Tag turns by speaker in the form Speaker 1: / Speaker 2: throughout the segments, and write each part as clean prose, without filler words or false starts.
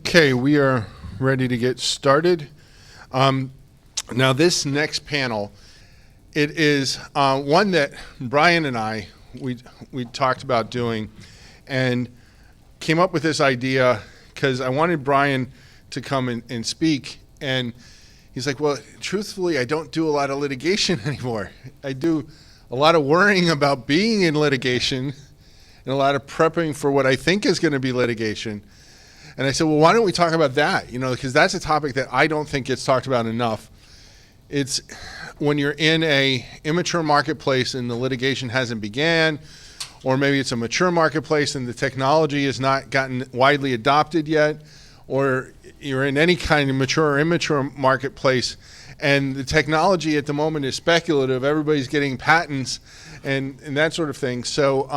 Speaker 1: Okay, we are ready to get started. Now this next panel, it is one that Brian and I, we talked about doing and came up with this idea because I wanted Brian to come and speak, and he's like, well, truthfully, I don't do a lot of litigation anymore. I do a lot of worrying about being in litigation and a lot of prepping for what I think is going to be litigation. And I said, well, why don't we talk about that? You know, because that's a topic that I don't think gets talked about enough. It's when you're in a immature marketplace and the litigation hasn't began, or maybe it's a mature marketplace and the technology has not gotten widely adopted yet, or you're in any kind of mature or immature marketplace and the technology at the moment is speculative, everybody's getting patents and that sort of thing. So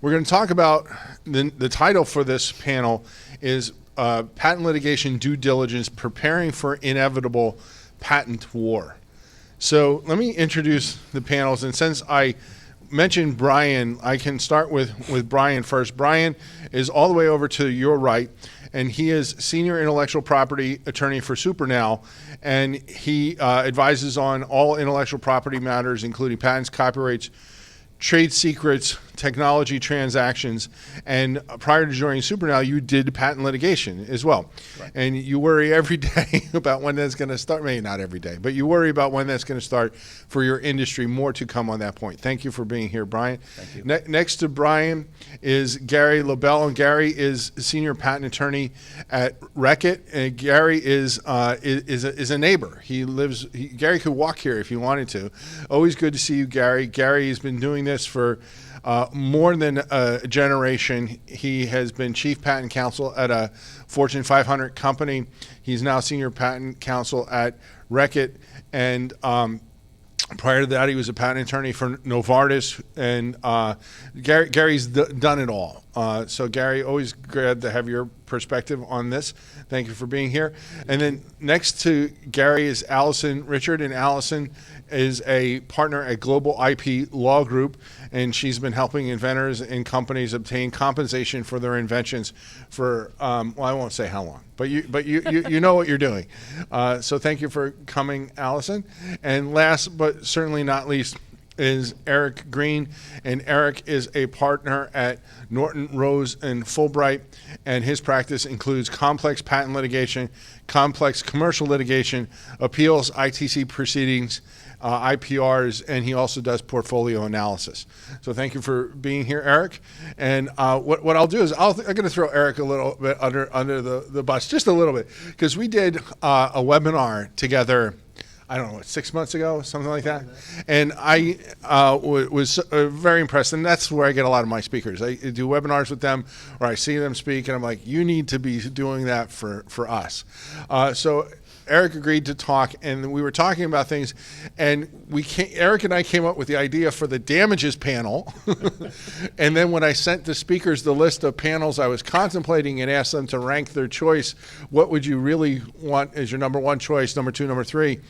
Speaker 1: we're going to talk about, the title for this panel is Patent Litigation Due Diligence, Preparing for Inevitable Patent War. So let me introduce the panels, and since I mentioned Brian, I can start with Brian first. Brian is all the way over to your right, and he is Senior Intellectual Property Attorney for SuperNow, and he advises on all intellectual property matters, including patents, copyrights, trade secrets, technology transactions, and prior to joining SuperNow, you did patent litigation as well. Right. And you worry every day about when that's going to start. Maybe not every day, but you worry about when that's going to start for your industry. More to come on that point. Thank you for being here, Brian.
Speaker 2: Thank you.
Speaker 1: Next to Brian is Gary LaBelle, and Gary is Senior Patent Attorney at Reckitt. And Gary is a neighbor. Gary could walk here if he wanted to. Always good to see you, Gary. Gary has been doing this for more than a generation. He has been Chief Patent Counsel at a Fortune 500 company. He's now Senior Patent Counsel at Reckitt, and prior to that, he was a patent attorney for Novartis, and Gary's done it all. So Gary, always glad to have your perspective on this. Thank you for being here. And then next to Gary is Allison Richard, and Allison is a partner at Global IP Law Group, and she's been helping inventors and companies obtain compensation for their inventions for, well, I won't say how long, but you know what you're doing. So thank you for coming, Allison. And last but certainly not least is Eric Green, and Eric is a partner at Norton Rose and Fulbright, and his practice includes complex patent litigation, complex commercial litigation, appeals, ITC proceedings, IPRs, and he also does portfolio analysis. So thank you for being here, Eric. And what I'll do is I'm going to throw Eric a little bit under the bus, just a little bit, because we did a webinar together, I don't know, 6 months ago, something like that. And I was very impressed, and that's where I get a lot of my speakers. I do webinars with them, or I see them speak, and I'm like, you need to be doing that for us. So Eric agreed to talk, and we were talking about things, and Eric and I came up with the idea for the damages panel. And then when I sent the speakers the list of panels I was contemplating and asked them to rank their choice, what would you really want as your number one choice, number two, number three,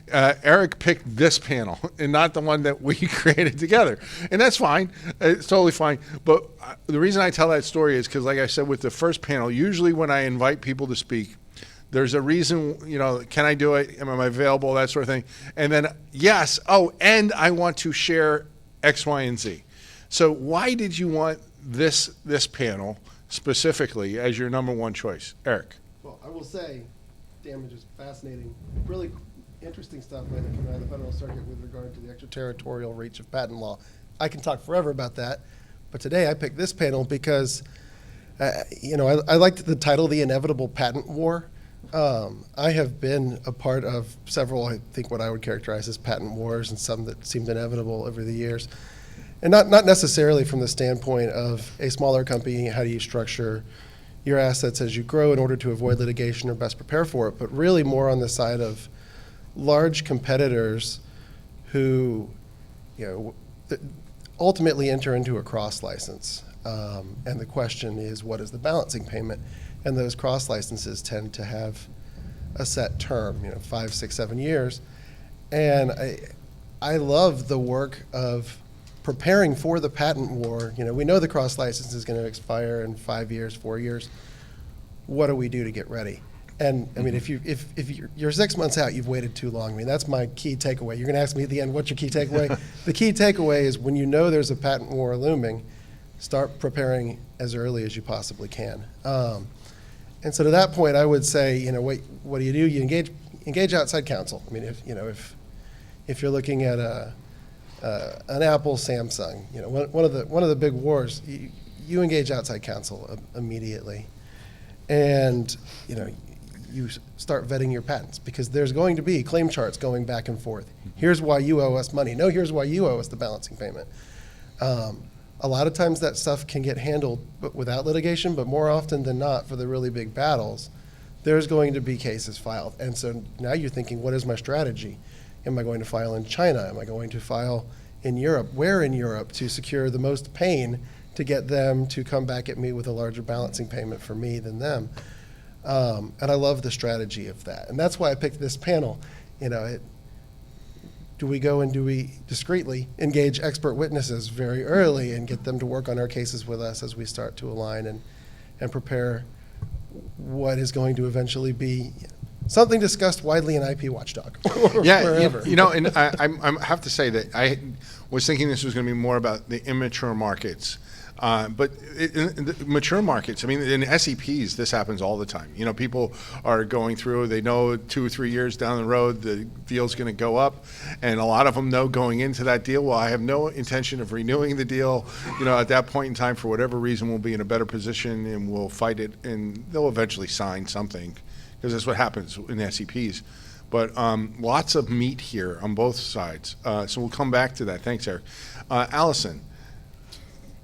Speaker 1: Eric picked this panel and not the one that we created together. And that's fine. It's totally fine. But the reason I tell that story is because, like I said with the first panel, usually when I invite people to speak, there's a reason, can I do it? Am I available? That sort of thing. And then, yes, and I want to share X, Y, and Z. So why did you want this panel specifically as your number one choice? Eric.
Speaker 2: Well, I will say damage is fascinating, really interesting stuff coming out of the Federal Circuit with regard to the extraterritorial reach of patent law. I can talk forever about that, but today I picked this panel because, I liked the title, The Inevitable Patent War. I have been a part of several, I think what I would characterize as patent wars, and some that seemed inevitable over the years. And not necessarily from the standpoint of a smaller company, how do you structure your assets as you grow in order to avoid litigation or best prepare for it, but really more on the side of large competitors who ultimately enter into a cross license. And the question is, what is the balancing payment? And those cross licenses tend to have a set term, 5, 6, 7 years. And I love the work of preparing for the patent war. We know the cross license is going to expire in 5 years, 4 years. what do we do to get ready? And I mean, if you're 6 months out, you've waited too long. I mean, that's my key takeaway. You're going to ask me at the end, what's your key takeaway? The key takeaway is when you know there's a patent war looming, start preparing as early as you possibly can. And so to that point, I would say, you know, what do? You engage outside counsel. I mean, if you're looking at an Apple, Samsung, you know, one of the big wars, you engage outside counsel immediately, and you know, you start vetting your patents because there's going to be claim charts going back and forth. Here's why you owe us money. No, here's why you owe us the balancing payment. A lot of times that stuff can get handled without litigation, but more often than not, for the really big battles, there's going to be cases filed. And so now you're thinking, what is my strategy? Am I going to file in China? Am I going to file in Europe? Where in Europe to secure the most pain to get them to come back at me with a larger balancing payment for me than them? And I love the strategy of that. And that's why I picked this panel. You know, do we go and do we discreetly engage expert witnesses very early and get them to work on our cases with us as we start to align and prepare what is going to eventually be something discussed widely in IP Watchdog or wherever.
Speaker 1: You know, and I have to say that I was thinking this was going to be more about the immature markets. But in the mature markets, I mean, in SEPs, this happens all the time. You know, people are going through, they know 2 or 3 years down the road, the deal's going to go up. And a lot of them know going into that deal, well, I have no intention of renewing the deal. You know, at that point in time, for whatever reason, we'll be in a better position and we'll fight it. And they'll eventually sign something because that's what happens in SEPs. But lots of meat here on both sides. So we'll come back to that. Thanks, Eric. Allison.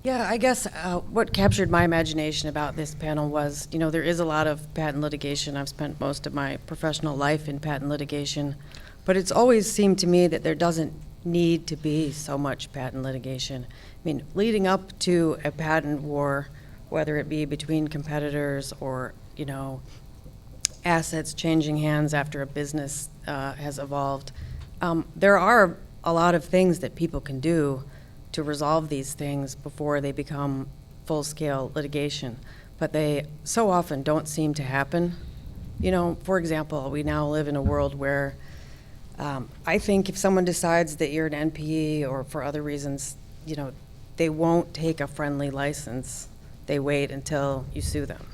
Speaker 3: Yeah, I guess what captured my imagination about this panel was, you know, there is a lot of patent litigation. I've spent most of my professional life in patent litigation, but it's always seemed to me that there doesn't need to be so much patent litigation. I mean, leading up to a patent war, whether it be between competitors or, you know, assets changing hands after a business has evolved, there are a lot of things that people can do to resolve these things before they become full-scale litigation, but they so often don't seem to happen. You know, for example, we now live in a world where I think if someone decides that you're an NPE or for other reasons, you know, they won't take a friendly license. They wait until you sue them,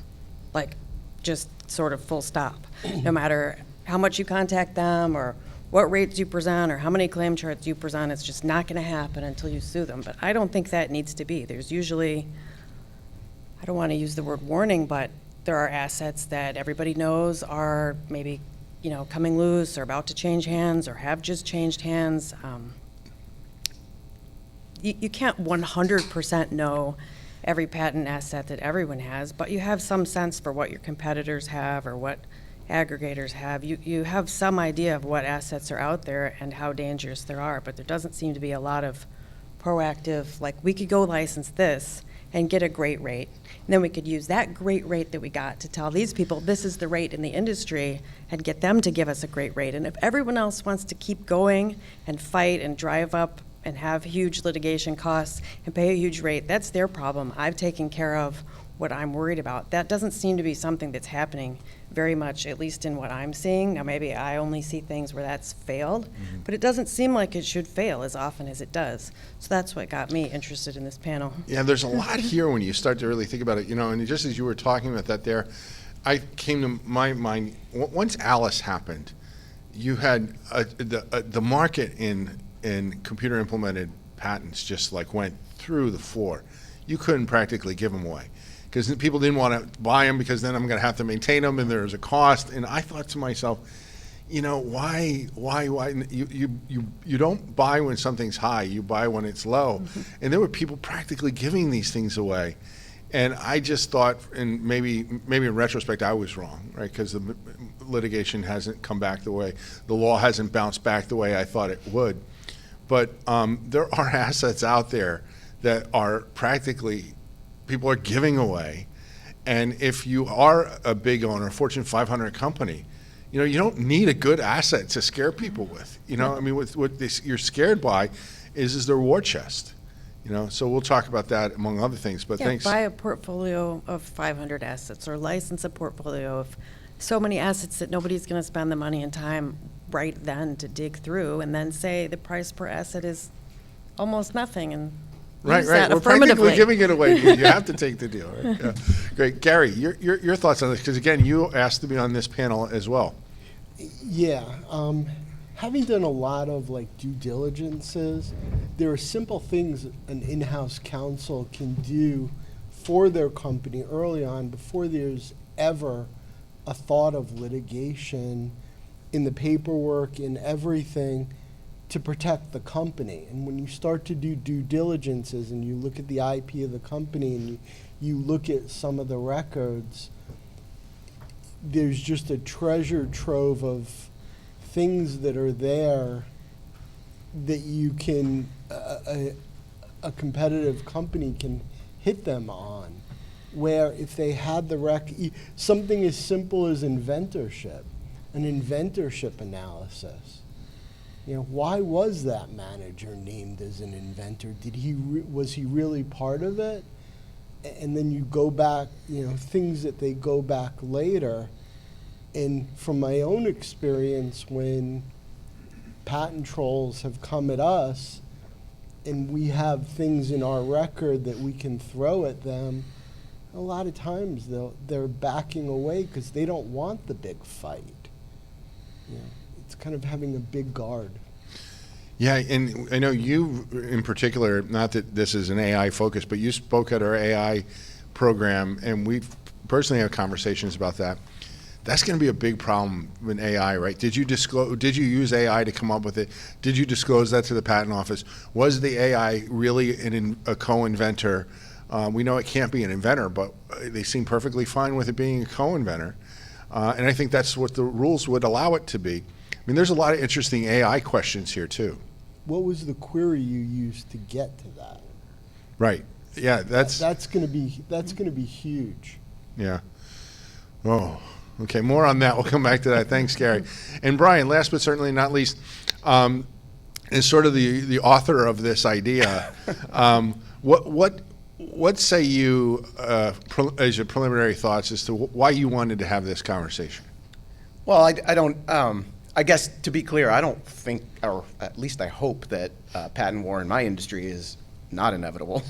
Speaker 3: like just sort of full stop. No matter how much you contact them or what rates you present or how many claim charts you present, it's just not going to happen until you sue them. But I don't think that needs to be. There's usually, I don't want to use the word warning, but there are assets that everybody knows are maybe, you know, coming loose or about to change hands or have just changed hands. You can't 100% know every patent asset that everyone has, but you have some sense for what your competitors have or what aggregators have. You have some idea of what assets are out there and how dangerous there are, but there doesn't seem to be a lot of proactive, like we could go license this and get a great rate. And then we could use that great rate that we got to tell these people this is the rate in the industry and get them to give us a great rate. And if everyone else wants to keep going and fight and drive up and have huge litigation costs and pay a huge rate, that's their problem. I've taken care of what I'm worried about. That doesn't seem to be something that's happening very much, at least in what I'm seeing. Now, maybe I only see things where that's failed, but it doesn't seem like it should fail as often as it does. So that's what got me interested in this panel.
Speaker 1: Yeah, there's a lot here when you start to really think about it, you know, and just as you were talking about that there, I came to my mind, once Alice happened, you had the market in computer implemented patents just like went through the floor. You couldn't practically give them away, because people didn't want to buy them because then I'm going to have to maintain them and there's a cost. And I thought to myself, you know, why you don't buy when something's high, you buy when it's low. And there were people practically giving these things away. And I just thought, and maybe in retrospect I was wrong, right? Because the litigation hasn't come back the way, the law hasn't bounced back the way I thought it would. But there are assets out there that are practically people are giving away. And if you are a big owner, a Fortune 500 company, you know, you don't need a good asset to scare people with. You know, I mean, what you're scared by is their war chest. So we'll talk about that among other things, but
Speaker 3: Yeah,
Speaker 1: thanks.
Speaker 3: buy a portfolio of 500 assets, or license a portfolio of so many assets that nobody's going to spend the money and time right then to dig through, and then say the price per asset is almost nothing, and use that
Speaker 1: We're practically
Speaker 3: affirmatively.
Speaker 1: giving it away. You have to take the deal. Right? Yeah. Great. Gary, your thoughts on this, because again, you asked to be on this panel as well.
Speaker 2: Yeah, having done a lot of like due diligences, there are simple things an in-house counsel can do for their company early on before there's ever a thought of litigation in the paperwork, in everything, to protect the company. And when you start to do due diligences and you look at the IP of the company and you look at some of the records, there's just a treasure trove of things that are there that you can, a competitive company can hit them on. Where if they had something as simple as an inventorship analysis. Why was that manager named as an inventor? Was he really part of it? And then you go back, things that they go back later. And from my own experience, when patent trolls have come at us and we have things in our record that we can throw at them, a lot of times they're backing away because they don't want the big fight. It's kind of having a big guard.
Speaker 1: Yeah, and I know you in particular, not that this is an AI focus, but you spoke at our AI program, and we personally have conversations about that. That's going to be a big problem with AI, right? Did you use AI to come up with it? Did you disclose that to the patent office? Was the AI really a co-inventor? We know it can't be an inventor, but they seem perfectly fine with it being a co-inventor. And I think that's what the rules would allow it to be. I mean, there's a lot of interesting AI questions here too.
Speaker 2: What was the query you used to get to that?
Speaker 1: Right. Yeah, that's
Speaker 2: going to be huge.
Speaker 1: Yeah. Oh, okay. More on that. We'll come back to that. Thanks, Gary. And Brian, last but certainly not least, is sort of the author of this idea. What say you as your preliminary thoughts as to why you wanted to have this conversation?
Speaker 4: Well, I don't. I guess to be clear, I don't think, or at least I hope, that patent war in my industry is not inevitable.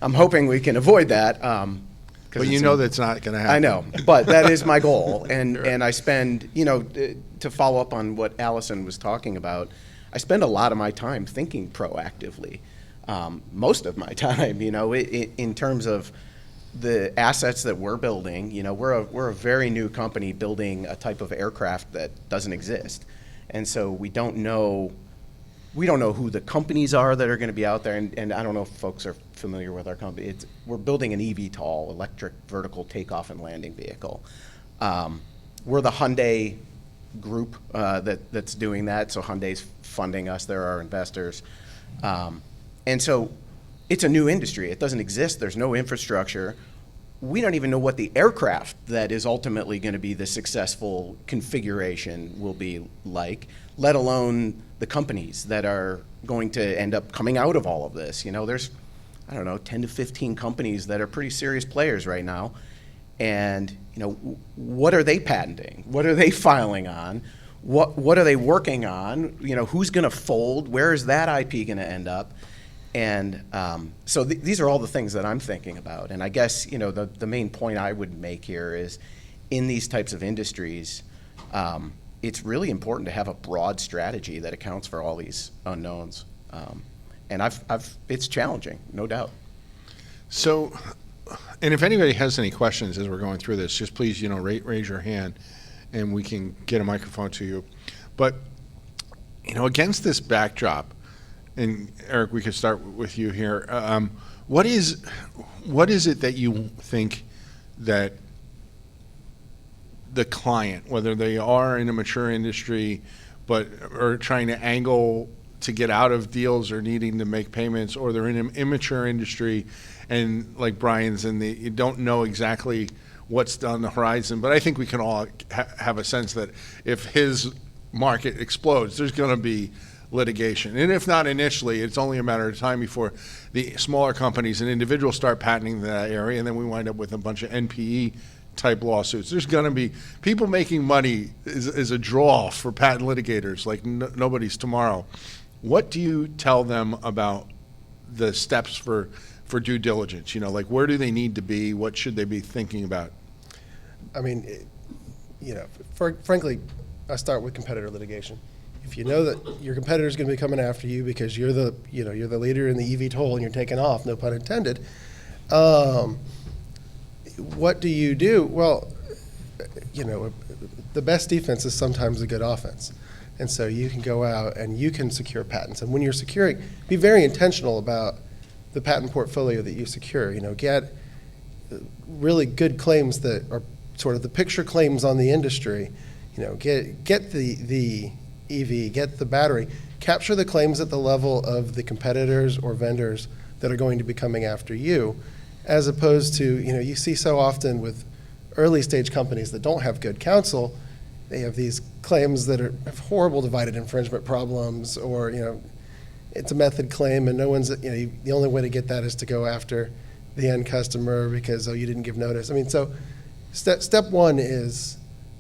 Speaker 4: I'm hoping we can avoid that.
Speaker 1: But you know that's not going to happen.
Speaker 4: I know, but that is my goal, and I spend, to follow up on what Allison was talking about, I spend a lot of my time thinking proactively. Most of my time, in terms of the assets that we're building. We're a very new company building a type of aircraft that doesn't exist, and so we don't know who the companies are that are going to be out there. And I don't know if folks are familiar with our company. We're building an eVTOL, electric vertical takeoff and landing vehicle. We're the Hyundai group that's doing that. So Hyundai's funding us. They're our investors. And so it's a new industry. It doesn't exist. There's no infrastructure. We don't even know what the aircraft that is ultimately going to be the successful configuration will be like, let alone the companies that are going to end up coming out of all of this. There's, 10 to 15 companies that are pretty serious players right now. And, what are they patenting? What are they filing on? What are they working on? Who's going to fold? Where is that IP going to end up? And so these are all the things that I'm thinking about. And I guess, the main point I would make here is in these types of industries, it's really important to have a broad strategy that accounts for all these unknowns. And it's challenging, no doubt.
Speaker 1: So, and if anybody has any questions as we're going through this, just please, raise your hand and we can get a microphone to you. But, against this backdrop, and Eric, we could start with you here. What is it that you think that the client, whether they are in a mature industry, but are trying to angle to get out of deals or needing to make payments, or they're in an immature industry, and like Brian's, and you don't know exactly what's on the horizon. But I think we can all have a sense that if his market explodes, there's going to be litigation. And if not initially, it's only a matter of time before the smaller companies and individuals start patenting that area, and then we wind up with a bunch of NPE type lawsuits. There's going to be people making money is a draw for patent litigators like nobody's tomorrow. What do you tell them about the steps for due diligence? You know, like where do they need to be? What should they be thinking about?
Speaker 2: I mean, you know, frankly, I start with competitor litigation. If you know that your competitor is going to be coming after you because you're the leader in the eVTOL and you're taking off, no pun intended, what do you do? Well, you know, the best defense is sometimes a good offense. And so you can go out and you can secure patents. And when you're securing, be very intentional about the patent portfolio that you secure. You know, get really good claims that are sort of the picture claims on the industry. You know, get the EV, get the battery, capture the claims at the level of the competitors or vendors that are going to be coming after you, as opposed to, you know, you see so often with early stage companies that don't have good counsel, they have these claims that have horrible divided infringement problems, or, you know, it's a method claim and no one's, you know, the only way to get that is to go after the end customer because, oh, you didn't give notice. I mean, so step one is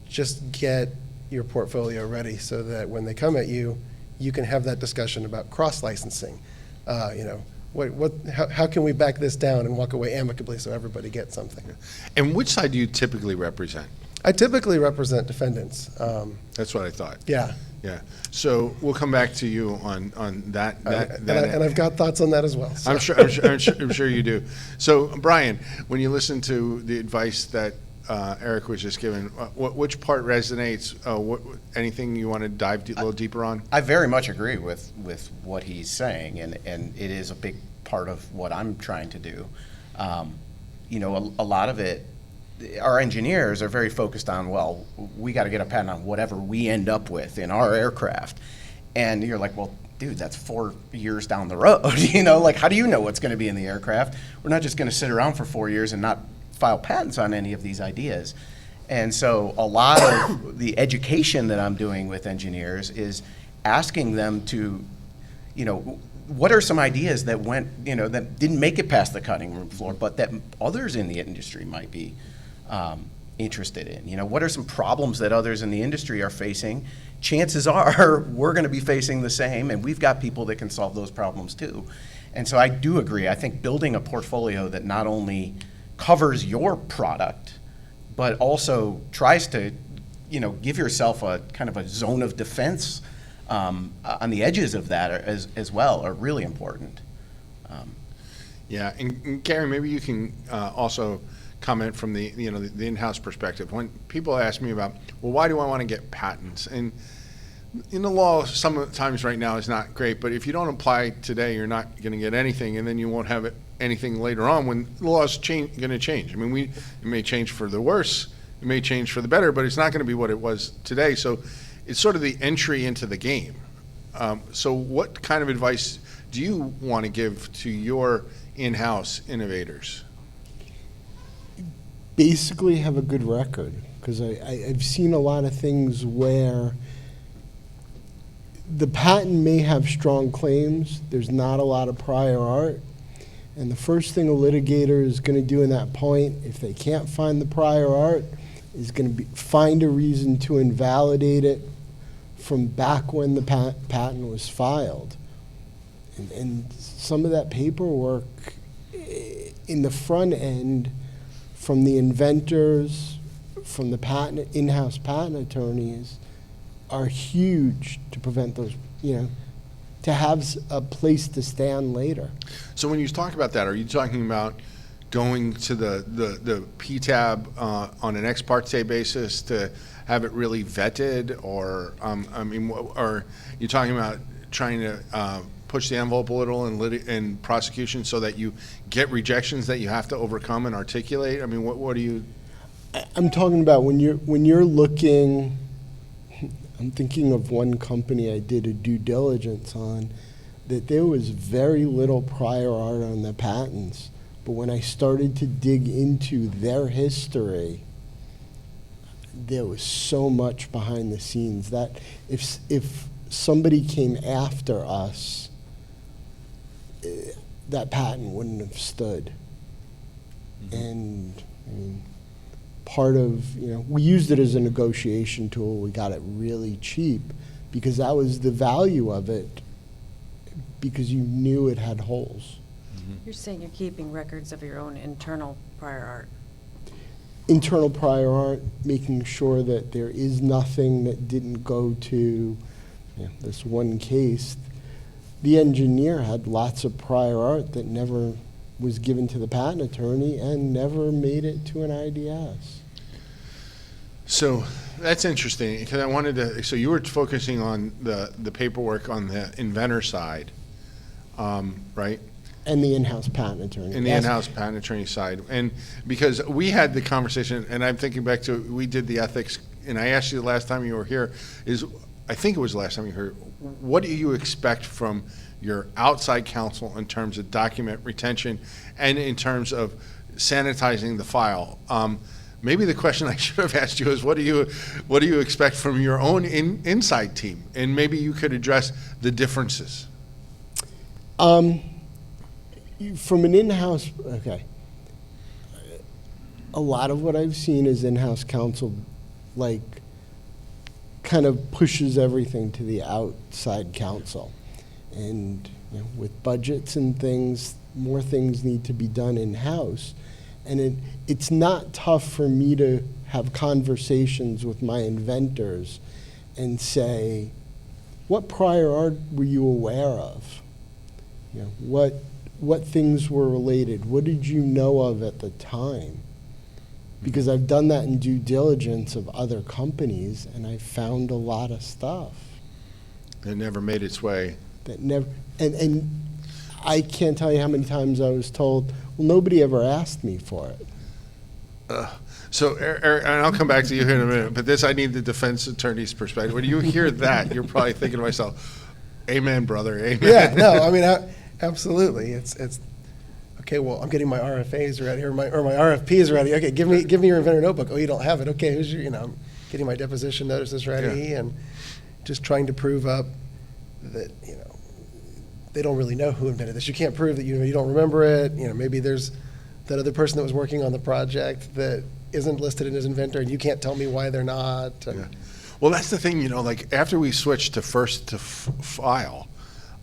Speaker 2: just get your portfolio ready so that when they come at you, you can have that discussion about cross-licensing. You know, how can we back this down and walk away amicably so everybody gets something?
Speaker 1: And which side do you typically represent?
Speaker 2: I typically represent defendants.
Speaker 1: That's what I thought.
Speaker 2: Yeah.
Speaker 1: Yeah. So we'll come back to you on that.
Speaker 2: And I've got thoughts on that as well. So.
Speaker 1: I'm sure you do. So Brian, when you listen to the advice that Eric was just given, which part resonates? Anything you want to dive a little deeper on?
Speaker 4: I very much agree with what he's saying, and it is a big part of what I'm trying to do. You know, a lot of it, our engineers are very focused on, well, we got to get a patent on whatever we end up with in our aircraft. And you're like, well, dude, that's 4 years down the road. You know, like, how do you know what's going to be in the aircraft? We're not just going to sit around for 4 years and not file patents on any of these ideas. And so a lot of the education that I'm doing with engineers is asking them to, you know, what are some ideas that went, you know, that didn't make it past the cutting room floor, but that others in the industry might be interested in? You know, what are some problems that others in the industry are facing? Chances are we're going to be facing the same, and we've got people that can solve those problems too. And so I do agree. I think building a portfolio that not only covers your product, but also tries to, you know, give yourself a kind of a zone of defense on the edges of that as well are really important.
Speaker 1: Yeah, and Gary, maybe you can also comment from the in-house perspective. When people ask me about, well, why do I want to get patents? And in the law, sometimes right now is not great, but if you don't apply today, you're not going to get anything, and then you won't have anything later on when the law is going to change. I mean, it may change for the worse, it may change for the better, but it's not going to be what it was today. So it's sort of the entry into the game. So what kind of advice do you want to give to your in-house innovators?
Speaker 5: Basically have a good record, because I've seen a lot of things where the patent may have strong claims, there's not a lot of prior art, and the first thing a litigator is going to do in that point, if they can't find the prior art, is going to find a reason to invalidate it from back when the patent was filed. And some of that paperwork in the front end, from the inventors, from the in-house patent attorneys, are huge to prevent those, you know, to have a place to stand later.
Speaker 1: So when you talk about that, are you talking about going to the PTAB on an ex parte basis to have it really vetted, or are you talking about trying to push the envelope a little in prosecution so that you get rejections that you have to overcome and articulate? I mean, what do you?
Speaker 5: I'm talking about when you're looking. I'm thinking of one company I did a due diligence on, that there was very little prior art on the patents. But when I started to dig into their history, there was so much behind the scenes that if somebody came after us, that patent wouldn't have stood. And I mean, part of, we used it as a negotiation tool. We got it really cheap because that was the value of it, because you knew it had holes.
Speaker 3: You're saying you're keeping records of your own internal prior art.
Speaker 5: Internal prior art, making sure that there is nothing that didn't go to this one case. The engineer had lots of prior art that never was given to the patent attorney and never made it to an IDS.
Speaker 1: So that's interesting, because I wanted to, so you were focusing on the paperwork on the inventor side, right?
Speaker 5: And the in-house patent attorney.
Speaker 1: In the
Speaker 5: Yes.
Speaker 1: in-house patent attorney side. And because we had the conversation, and I'm thinking back to, we did the ethics, and I asked you the last time you were here, I think it was the last time you were here, what do you expect from your outside counsel in terms of document retention and in terms of sanitizing the file? Maybe the question I should have asked you is, what do you expect from your own inside team? And maybe you could address the differences.
Speaker 5: From an in-house, okay. A lot of what I've seen is in-house counsel, like, kind of pushes everything to the outside counsel. And with budgets and things, more things need to be done in-house. And it's not tough for me to have conversations with my inventors and say, what prior art were you aware of? What things were related? What did you know of at the time? Because I've done that in due diligence of other companies, and I found a lot of stuff
Speaker 1: It never made its way.
Speaker 5: that never, and I can't tell you how many times I was told, well, nobody ever asked me for it.
Speaker 1: So, Eric, and I'll come back to you here in a minute, but this, I need the defense attorney's perspective. When you hear that, you're probably thinking to myself, amen, brother, amen.
Speaker 2: Yeah, no, I mean, absolutely. It's okay. Well, I'm getting my RFAs ready, or my RFPs ready. Okay, give me your inventor notebook. Oh, you don't have it. Okay, who's your, I'm getting my deposition notices ready, and just trying to prove up that they don't really know who invented this. You can't prove that you don't remember it. Maybe there's that other person that was working on the project that isn't listed as inventor, and you can't tell me why they're not.
Speaker 1: Yeah. Well, that's the thing, like after we switched to first to file,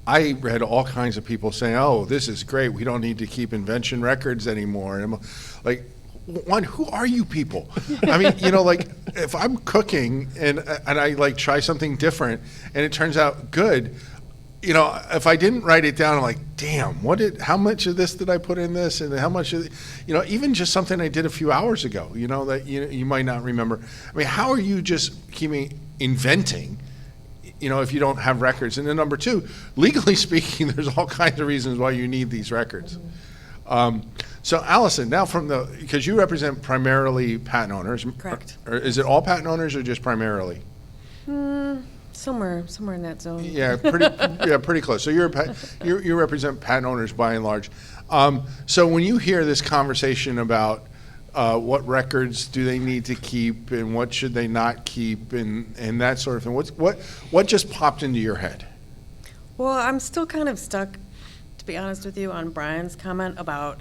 Speaker 1: I read all kinds of people saying, oh, this is great. We don't need to keep invention records anymore. And I'm like, one, who are you people? I mean, like if I'm cooking and I like try something different and it turns out good, if I didn't write it down, I'm like, damn, how much of this did I put in this? And how much of, even just something I did a few hours ago, that you might not remember. I mean, how are you just inventing, if you don't have records? And then number two, legally speaking, there's all kinds of reasons why you need these records. So Allison, now because you represent primarily patent owners.
Speaker 3: Correct.
Speaker 1: Or is it all patent owners or just primarily?
Speaker 3: Somewhere in that zone.
Speaker 1: Yeah, pretty close. So you represent patent owners by and large. So when you hear this conversation about what records do they need to keep and what should they not keep and that sort of thing, what just popped into your head?
Speaker 3: Well, I'm still kind of stuck, to be honest with you, on Brian's comment about,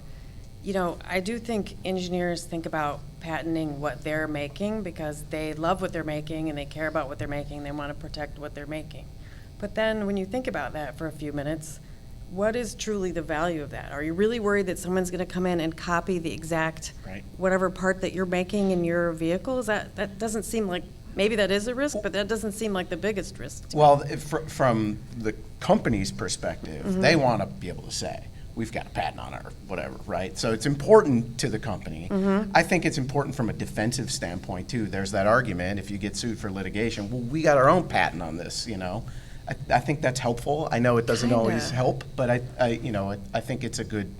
Speaker 3: I do think engineers think about patenting what they're making because they love what they're making and they care about what they're making. They want to protect what they're making. But then when you think about that for a few minutes, what is truly the value of that? Are you really worried that someone's going to come in and copy the exact whatever part that you're making in your vehicle? That doesn't seem like, maybe that is a risk, but that doesn't seem like the biggest risk to me.
Speaker 4: Well, from the company's perspective, they want to be able to say, we've got a patent on it or whatever, right? So it's important to the company. I think it's important from a defensive standpoint, too. There's that argument, if you get sued for litigation, well, we got our own patent on this, I think that's helpful. I know it doesn't always help, but I think it's a good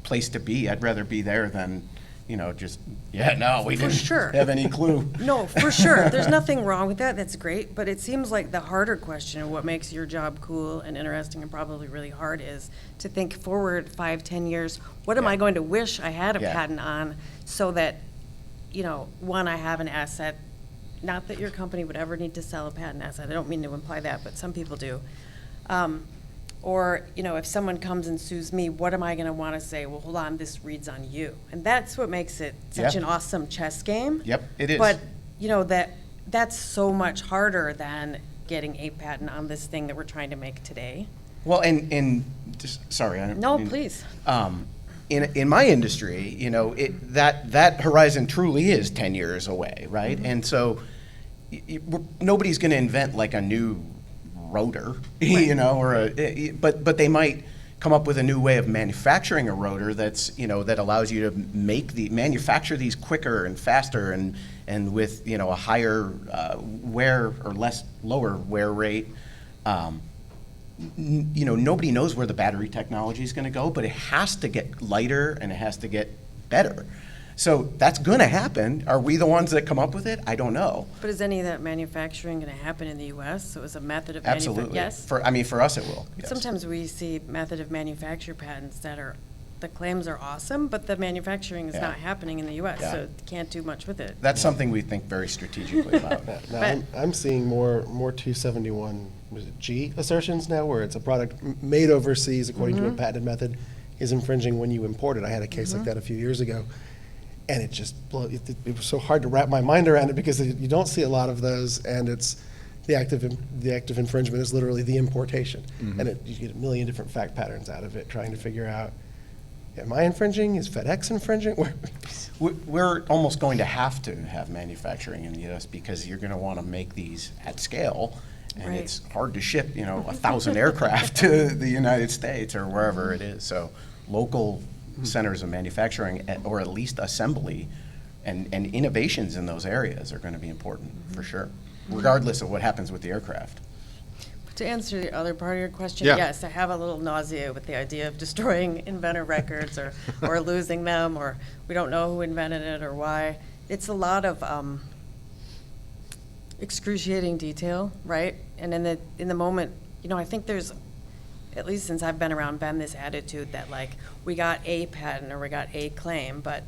Speaker 4: place to be. I'd rather be there than, we didn't have any clue.
Speaker 3: No, for sure. There's nothing wrong with that. That's great. But it seems like the harder question of what makes your job cool and interesting and probably really hard is to think forward 5-10 years. What am I going to wish I had a patent on so that, one, I have an asset not that your company would ever need to sell a patent asset, I don't mean to imply that, but some people do. Or, if someone comes and sues me, what am I going to want to say? Well, hold on, this reads on you. And that's what makes it such
Speaker 4: Yeah.
Speaker 3: an awesome chess game.
Speaker 4: Yep, it is.
Speaker 3: But, that's so much harder than getting a patent on this thing that we're trying to make today.
Speaker 4: Well, and just, sorry.
Speaker 3: No, please.
Speaker 4: In my industry, that horizon truly is 10 years away, right? And so nobody's going to invent like a new rotor, but they might come up with a new way of manufacturing a rotor that's, that allows you to manufacture these quicker and faster and with, a higher wear or lower wear rate. Nobody knows where the battery technology is going to go, but it has to get lighter and it has to get better. So that's going to happen. Are we the ones that come up with it? I don't know.
Speaker 3: But is any of that manufacturing going to happen in the U.S.? So is a method of
Speaker 4: Absolutely.
Speaker 3: Yes?
Speaker 4: For us it will. Yes.
Speaker 3: Sometimes we see method of manufacture patents that the claims are awesome, but the manufacturing is
Speaker 4: Yeah.
Speaker 3: not happening in the U.S.,
Speaker 4: Yeah.
Speaker 3: so can't do much with it.
Speaker 4: That's something we think very strategically about.
Speaker 2: Now, I'm seeing more 271 G assertions now, where it's a product made overseas according to a patented method is infringing when you import it. I had a case like that a few years ago, and it just it was so hard to wrap my mind around it because you don't see a lot of those, and it's the active infringement is literally the importation, and you get a million different fact patterns out of it, trying to figure out, am I infringing? Is FedEx infringing?
Speaker 4: We're almost going to have manufacturing in the U.S. because you're going to want to make these at scale, and
Speaker 3: Right.
Speaker 4: it's hard to ship, 1,000 aircraft to the United States or wherever it is. So local centers of manufacturing, or at least assembly, and innovations in those areas are going to be important for sure, regardless of what happens with the aircraft.
Speaker 3: To answer the other part of your question,
Speaker 1: Yeah.
Speaker 3: yes, I have a little nausea with the idea of destroying inventor records or losing them, or we don't know who invented it or why. It's a lot of excruciating detail, right? And in the moment, I think there's, at least since I've been around, been this attitude that like we got a patent or we got a claim, but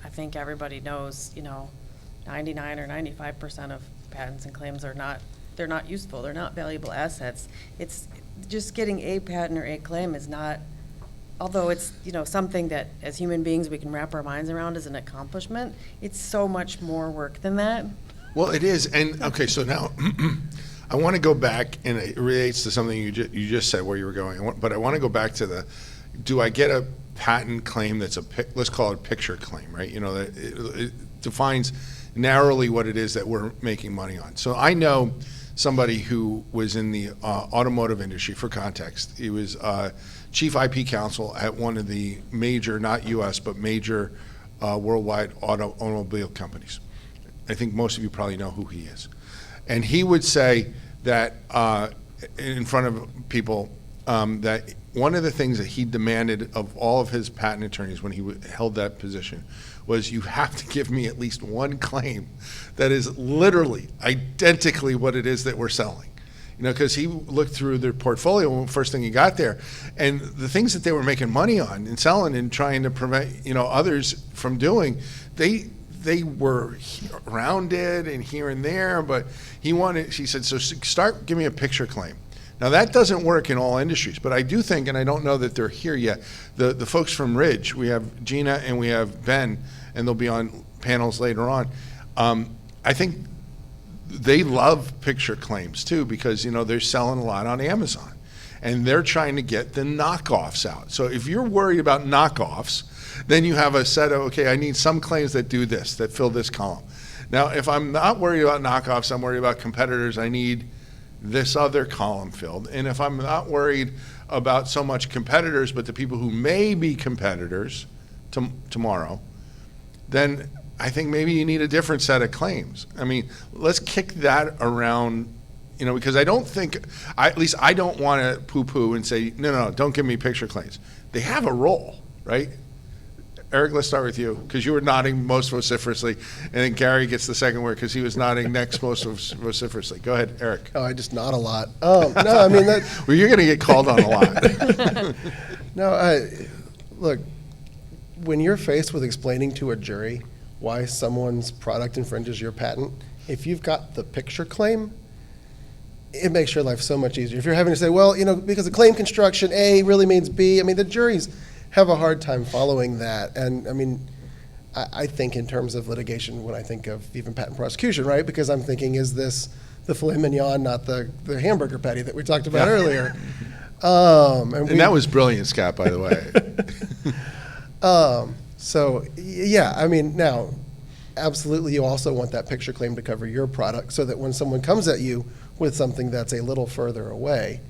Speaker 3: I think everybody knows, 99 or 95% of patents and claims they're not useful, they're not valuable assets. It's just getting a patent or a claim is not, although it's, something that as human beings we can wrap our minds around as an accomplishment, it's so much more work than that.
Speaker 1: Well, it is, and okay, so now I want to go back, and it relates to something you just said where you were going. But I want to go back to do I get a patent claim that's let's call it a picture claim, right? That it defines narrowly what it is that we're making money on. So I know somebody who was in the automotive industry. For context, he was chief IP counsel at one of the major, not U.S., but major worldwide automobile companies. I think most of you probably know who he is. And he would say that in front of people that one of the things that he demanded of all of his patent attorneys when he held that position was, you have to give me at least one claim that is literally identically what it is that we're selling. Because he looked through their portfolio first thing he got there, and the things that they were making money on and selling and trying to prevent others from doing, they were around it and here and there, but she said, so give me a picture claim. Now that doesn't work in all industries, but I do think, and I don't know that they're here yet, the folks from Ridge, we have Gina and we have Ben, and they'll be on panels later on. I think they love picture claims too, because they're selling a lot on Amazon, and they're trying to get the knockoffs out. So if you're worried about knockoffs, then you have a set of, okay, I need some claims that do this, that fill this column. Now, if I'm not worried about knockoffs, I'm worried about competitors, I need this other column filled. And if I'm not worried about so much competitors, but the people who may be competitors tomorrow, then I think maybe you need a different set of claims. I mean, let's kick that around, because I don't think, at least I don't want to poo-poo and say, no, don't give me picture claims. They have a role, right? Eric, let's start with you, because you were nodding most vociferously, and then Gary gets the second word because he was nodding next most vociferously. Go ahead, Eric.
Speaker 2: Oh, I just nod a lot. No, I mean that.
Speaker 1: Well, you're going to get called on a lot.
Speaker 2: No, look, when you're faced with explaining to a jury why someone's product infringes your patent, If you've got the picture claim, it makes your life so much easier. If you're having to say, well, because the claim construction A really means B, I mean, the juries have a hard time following that. And I mean, I think in terms of litigation when I think of even patent prosecution, right? Because I'm thinking, is this the filet mignon, not the hamburger patty that we talked about earlier?
Speaker 1: And that was brilliant, Scott, by the way.
Speaker 2: So, yeah, I mean, now, absolutely, you also want that picture claim to cover your product so that when someone comes at you with something that's a little further away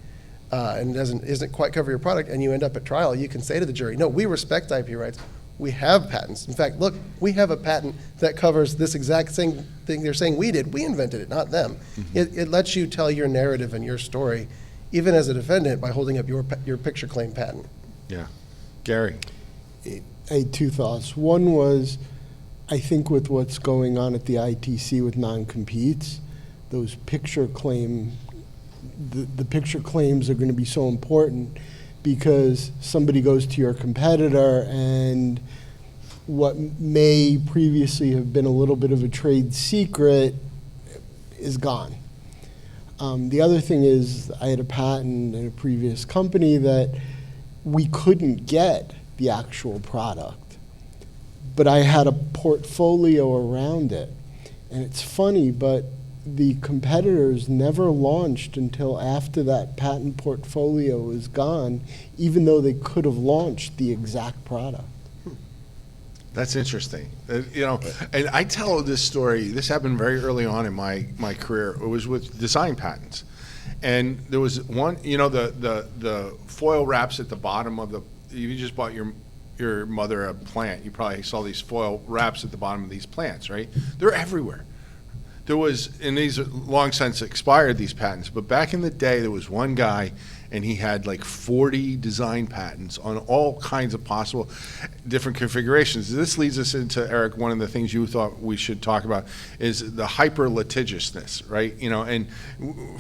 Speaker 2: and isn't quite cover your product and you end up at trial, you can say to the jury, no, we respect IP rights. We have patents. In fact, look, we have a patent that covers this exact same thing they're saying we did. We invented it, not them. Mm-hmm. It lets you tell your narrative and your story, even as a defendant, by holding up your picture claim patent.
Speaker 1: Yeah. Gary?
Speaker 5: I had two thoughts. One was, I think with what's going on at the ITC with non-competes, those picture claim, the picture claims are going to be so important because somebody goes to your competitor and what may previously have been a little bit of a trade secret is gone. The other thing is I had a patent in a previous company that we couldn't get the actual product, but I had a portfolio around it. And it's funny, but the competitors never launched until after that patent portfolio was gone, even though they could have launched the exact product.
Speaker 1: That's interesting. And I tell this story, this happened very early on in my career. It was with design patents. And there was one, the foil wraps at the bottom of you just bought your mother a plant, you probably saw these foil wraps at the bottom of these plants, right? They're everywhere. There was, and these are long since expired, these patents, but back in the day, there was one guy, and he had like 40 design patents on all kinds of possible different configurations. This leads us into, Eric, one of the things you thought we should talk about is the hyper litigiousness, right? And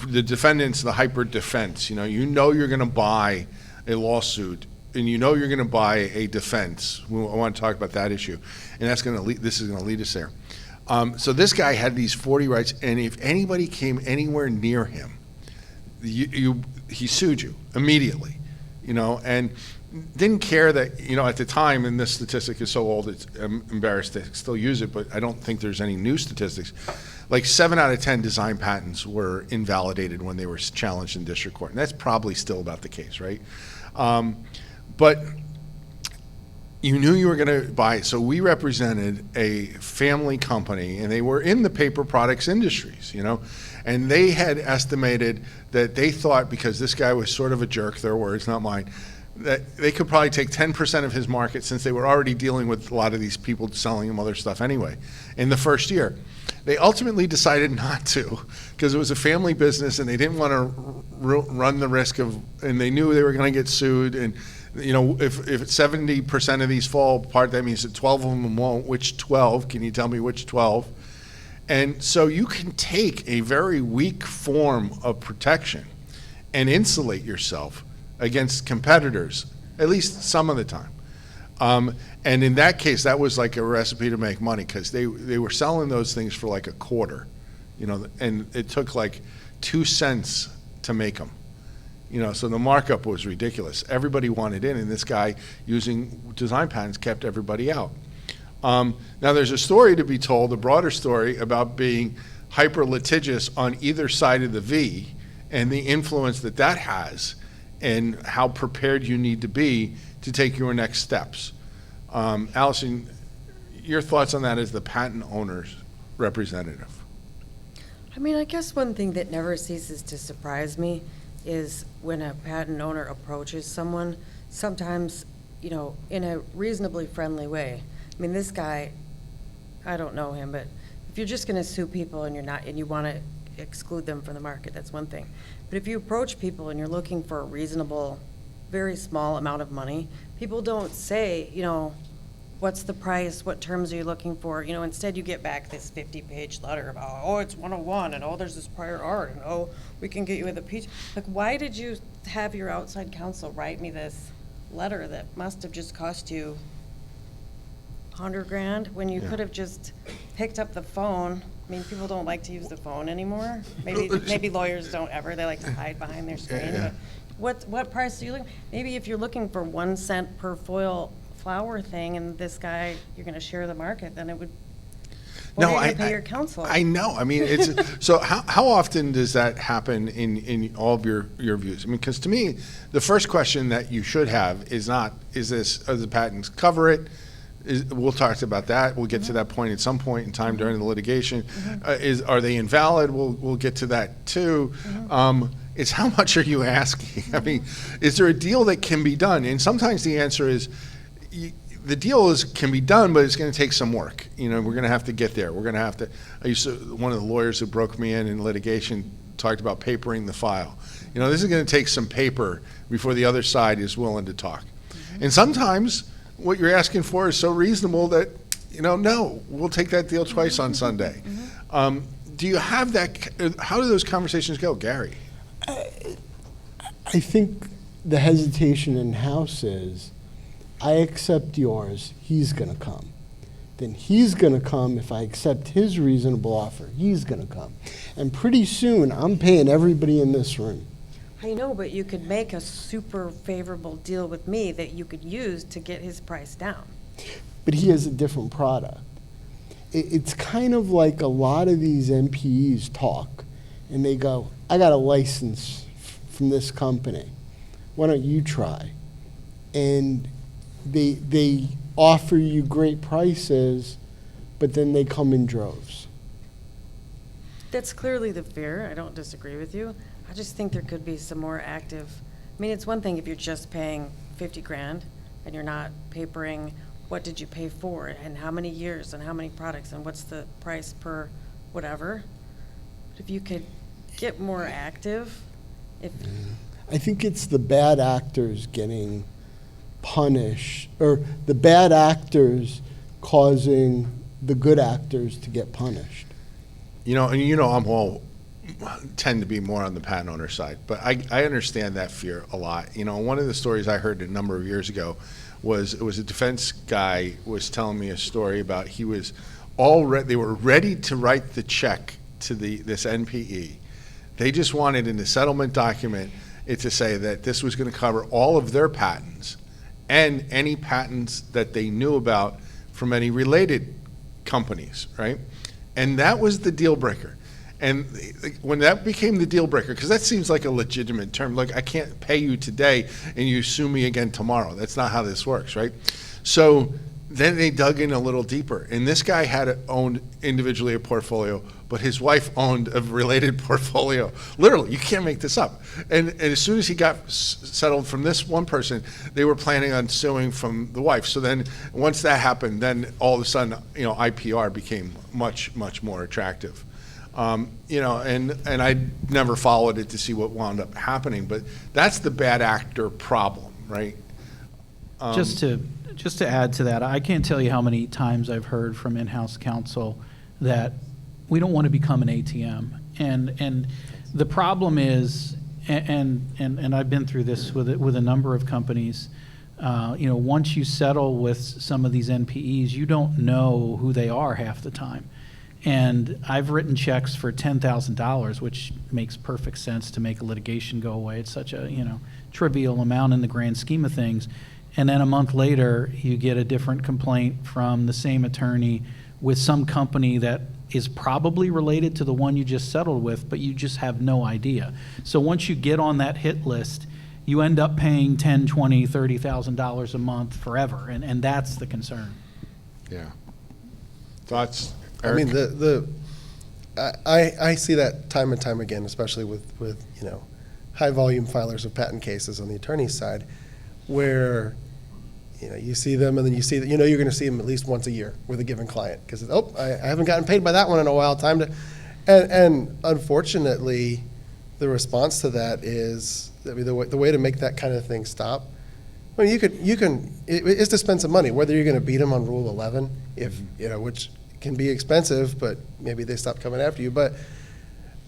Speaker 1: the defendants, the hyper defense. You know you're going to buy a lawsuit, and you know you're going to buy a defense. I want to talk about that issue, and this is going to lead us there. So this guy had these 40 rights, and if anybody came anywhere near him, he sued you immediately, and didn't care that, at the time, and this statistic is so old, I'm embarrassed to still use it, but I don't think there's any new statistics. Like 7 out of 10 design patents were invalidated when they were challenged in district court, and that's probably still about the case, right? But you knew you were going to buy it. So we represented a family company, and they were in the paper products industries, and they had estimated that they thought, because this guy was sort of a jerk, their words, not mine, that they could probably take 10% of his market, since they were already dealing with a lot of these people selling them other stuff anyway, in the first year. They ultimately decided not to, because it was a family business, and they didn't want to run the risk of, and they knew they were going to get sued, and if 70% of these fall apart, that means that 12 of them won't. Which 12? Can you tell me which 12? And so you can take a very weak form of protection and insulate yourself against competitors, at least some of the time. And in that case, that was like a recipe to make money, because they were selling those things for like a quarter, and it took like 2 cents to make them. So the markup was ridiculous. Everybody wanted in, and this guy, using design patents, kept everybody out. Now there's a story to be told, a broader story, about being hyper litigious on either side of the V, and the influence that has, and how prepared you need to be to take your next steps. Allison, your thoughts on that as the patent owner's representative?
Speaker 3: I mean, I guess one thing that never ceases to surprise me is when a patent owner approaches someone, sometimes, in a reasonably friendly way. I mean, this guy, I don't know him, but if you're just going to sue people and you want to exclude them from the market, that's one thing. But if you approach people and you're looking for a reasonable, very small amount of money, people don't say, what's the price, what terms are you looking for? Instead you get back this 50-page letter about, oh, it's 101, and oh, there's this prior art, and oh, we can get you with a peach. Like, why did you have your outside counsel write me this letter that must have just cost you $100,000 when you could have just picked up the phone, I mean, people don't like to use the phone anymore. Maybe lawyers don't ever. They like to hide behind their screen.
Speaker 1: Yeah.
Speaker 3: But what price are you looking? Maybe if you're looking for 1 cent per foil flower thing, and this guy, you're going to share the market, then it would. What are you going to pay your counsel?
Speaker 1: I know. I mean, it's so. How often does that happen in all of your views? I mean, because to me, the first question that you should have is not, does the patents cover it? We'll talk about that. We'll get to that point at some point in time during the litigation. Are they invalid? We'll get to that too. It's how much are you asking? I mean, is there a deal that can be done? And sometimes the answer is, the deal can be done, but it's going to take some work. You know, we're going to have to get there. We're going to have to. One of the lawyers who broke me in litigation talked about papering the file. You know, this is going to take some paper before the other side is willing to talk. And sometimes what you're asking for is so reasonable that, you know, no, we'll take that deal twice on Sunday. Do you have that? How do those conversations go, Gary?
Speaker 5: I think the hesitation in-house is, I accept yours, he's going to come. Then he's going to come if I accept his reasonable offer. He's going to come. And pretty soon, I'm paying everybody in this room.
Speaker 3: I know, but you could make a super favorable deal with me that you could use to get his price down.
Speaker 5: But he has a different product. It's kind of like a lot of these NPEs talk, and they go, I got a license from this company. Why don't you try? And they offer you great prices, but then they come in droves.
Speaker 3: That's clearly the fear. I don't disagree with you. I just think there could be some more active. I mean, it's one thing if you're just paying 50 grand and you're not papering what did you pay for and how many years and how many products and what's the price per whatever. But if you could get more active,
Speaker 5: I think it's the bad actors getting punished, or the bad actors causing the good actors to get punished.
Speaker 1: I'm tend to be more on the patent owner side, but I understand that fear a lot. You know, one of the stories I heard a number of years ago was a defense guy was telling me a story about they were ready to write the check to this NPE. They just wanted in the settlement document it to say that this was going to cover all of their patents and any patents that they knew about from any related companies, right? And that was the deal breaker. And when that became the deal breaker, because that seems like a legitimate term, like I can't pay you today and you sue me again tomorrow. That's not how this works, right? So then they dug in a little deeper. And this guy had owned individually a portfolio, but his wife owned a related portfolio. Literally, you can't make this up. And as soon as he got settled from this one person, they were planning on suing from the wife. So then once that happened, then all of a sudden, IPR became much, much more attractive. And I never followed it to see what wound up happening, but that's the bad actor problem, right?
Speaker 6: Just to add to that, I can't tell you how many times I've heard from in-house counsel that we don't want to become an ATM, and the problem is, and I've been through this with a number of companies. Once you settle with some of these NPEs, you don't know who they are half the time. And I've written checks for $10,000, which makes perfect sense to make a litigation go away. It's such a trivial amount in the grand scheme of things. And then a month later, you get a different complaint from the same attorney with some company that is probably related to the one you just settled with, but you just have no idea. So once you get on that hit list, you end up paying $10,000, $20,000, $30,000 a month forever, and that's the concern.
Speaker 1: Yeah. Thoughts?
Speaker 2: I mean, I see that time and time again, especially with high volume filers of patent cases on the attorney's side, where you see them and then you see that you're going to see them at least once a year with a given client because I haven't gotten paid by that one in a while. Time to, and unfortunately, the response to that is the way to make that kind of thing stop. I mean, it's to spend some money, whether you're going to beat them on Rule 11, which can be expensive, but maybe they stop coming after you. But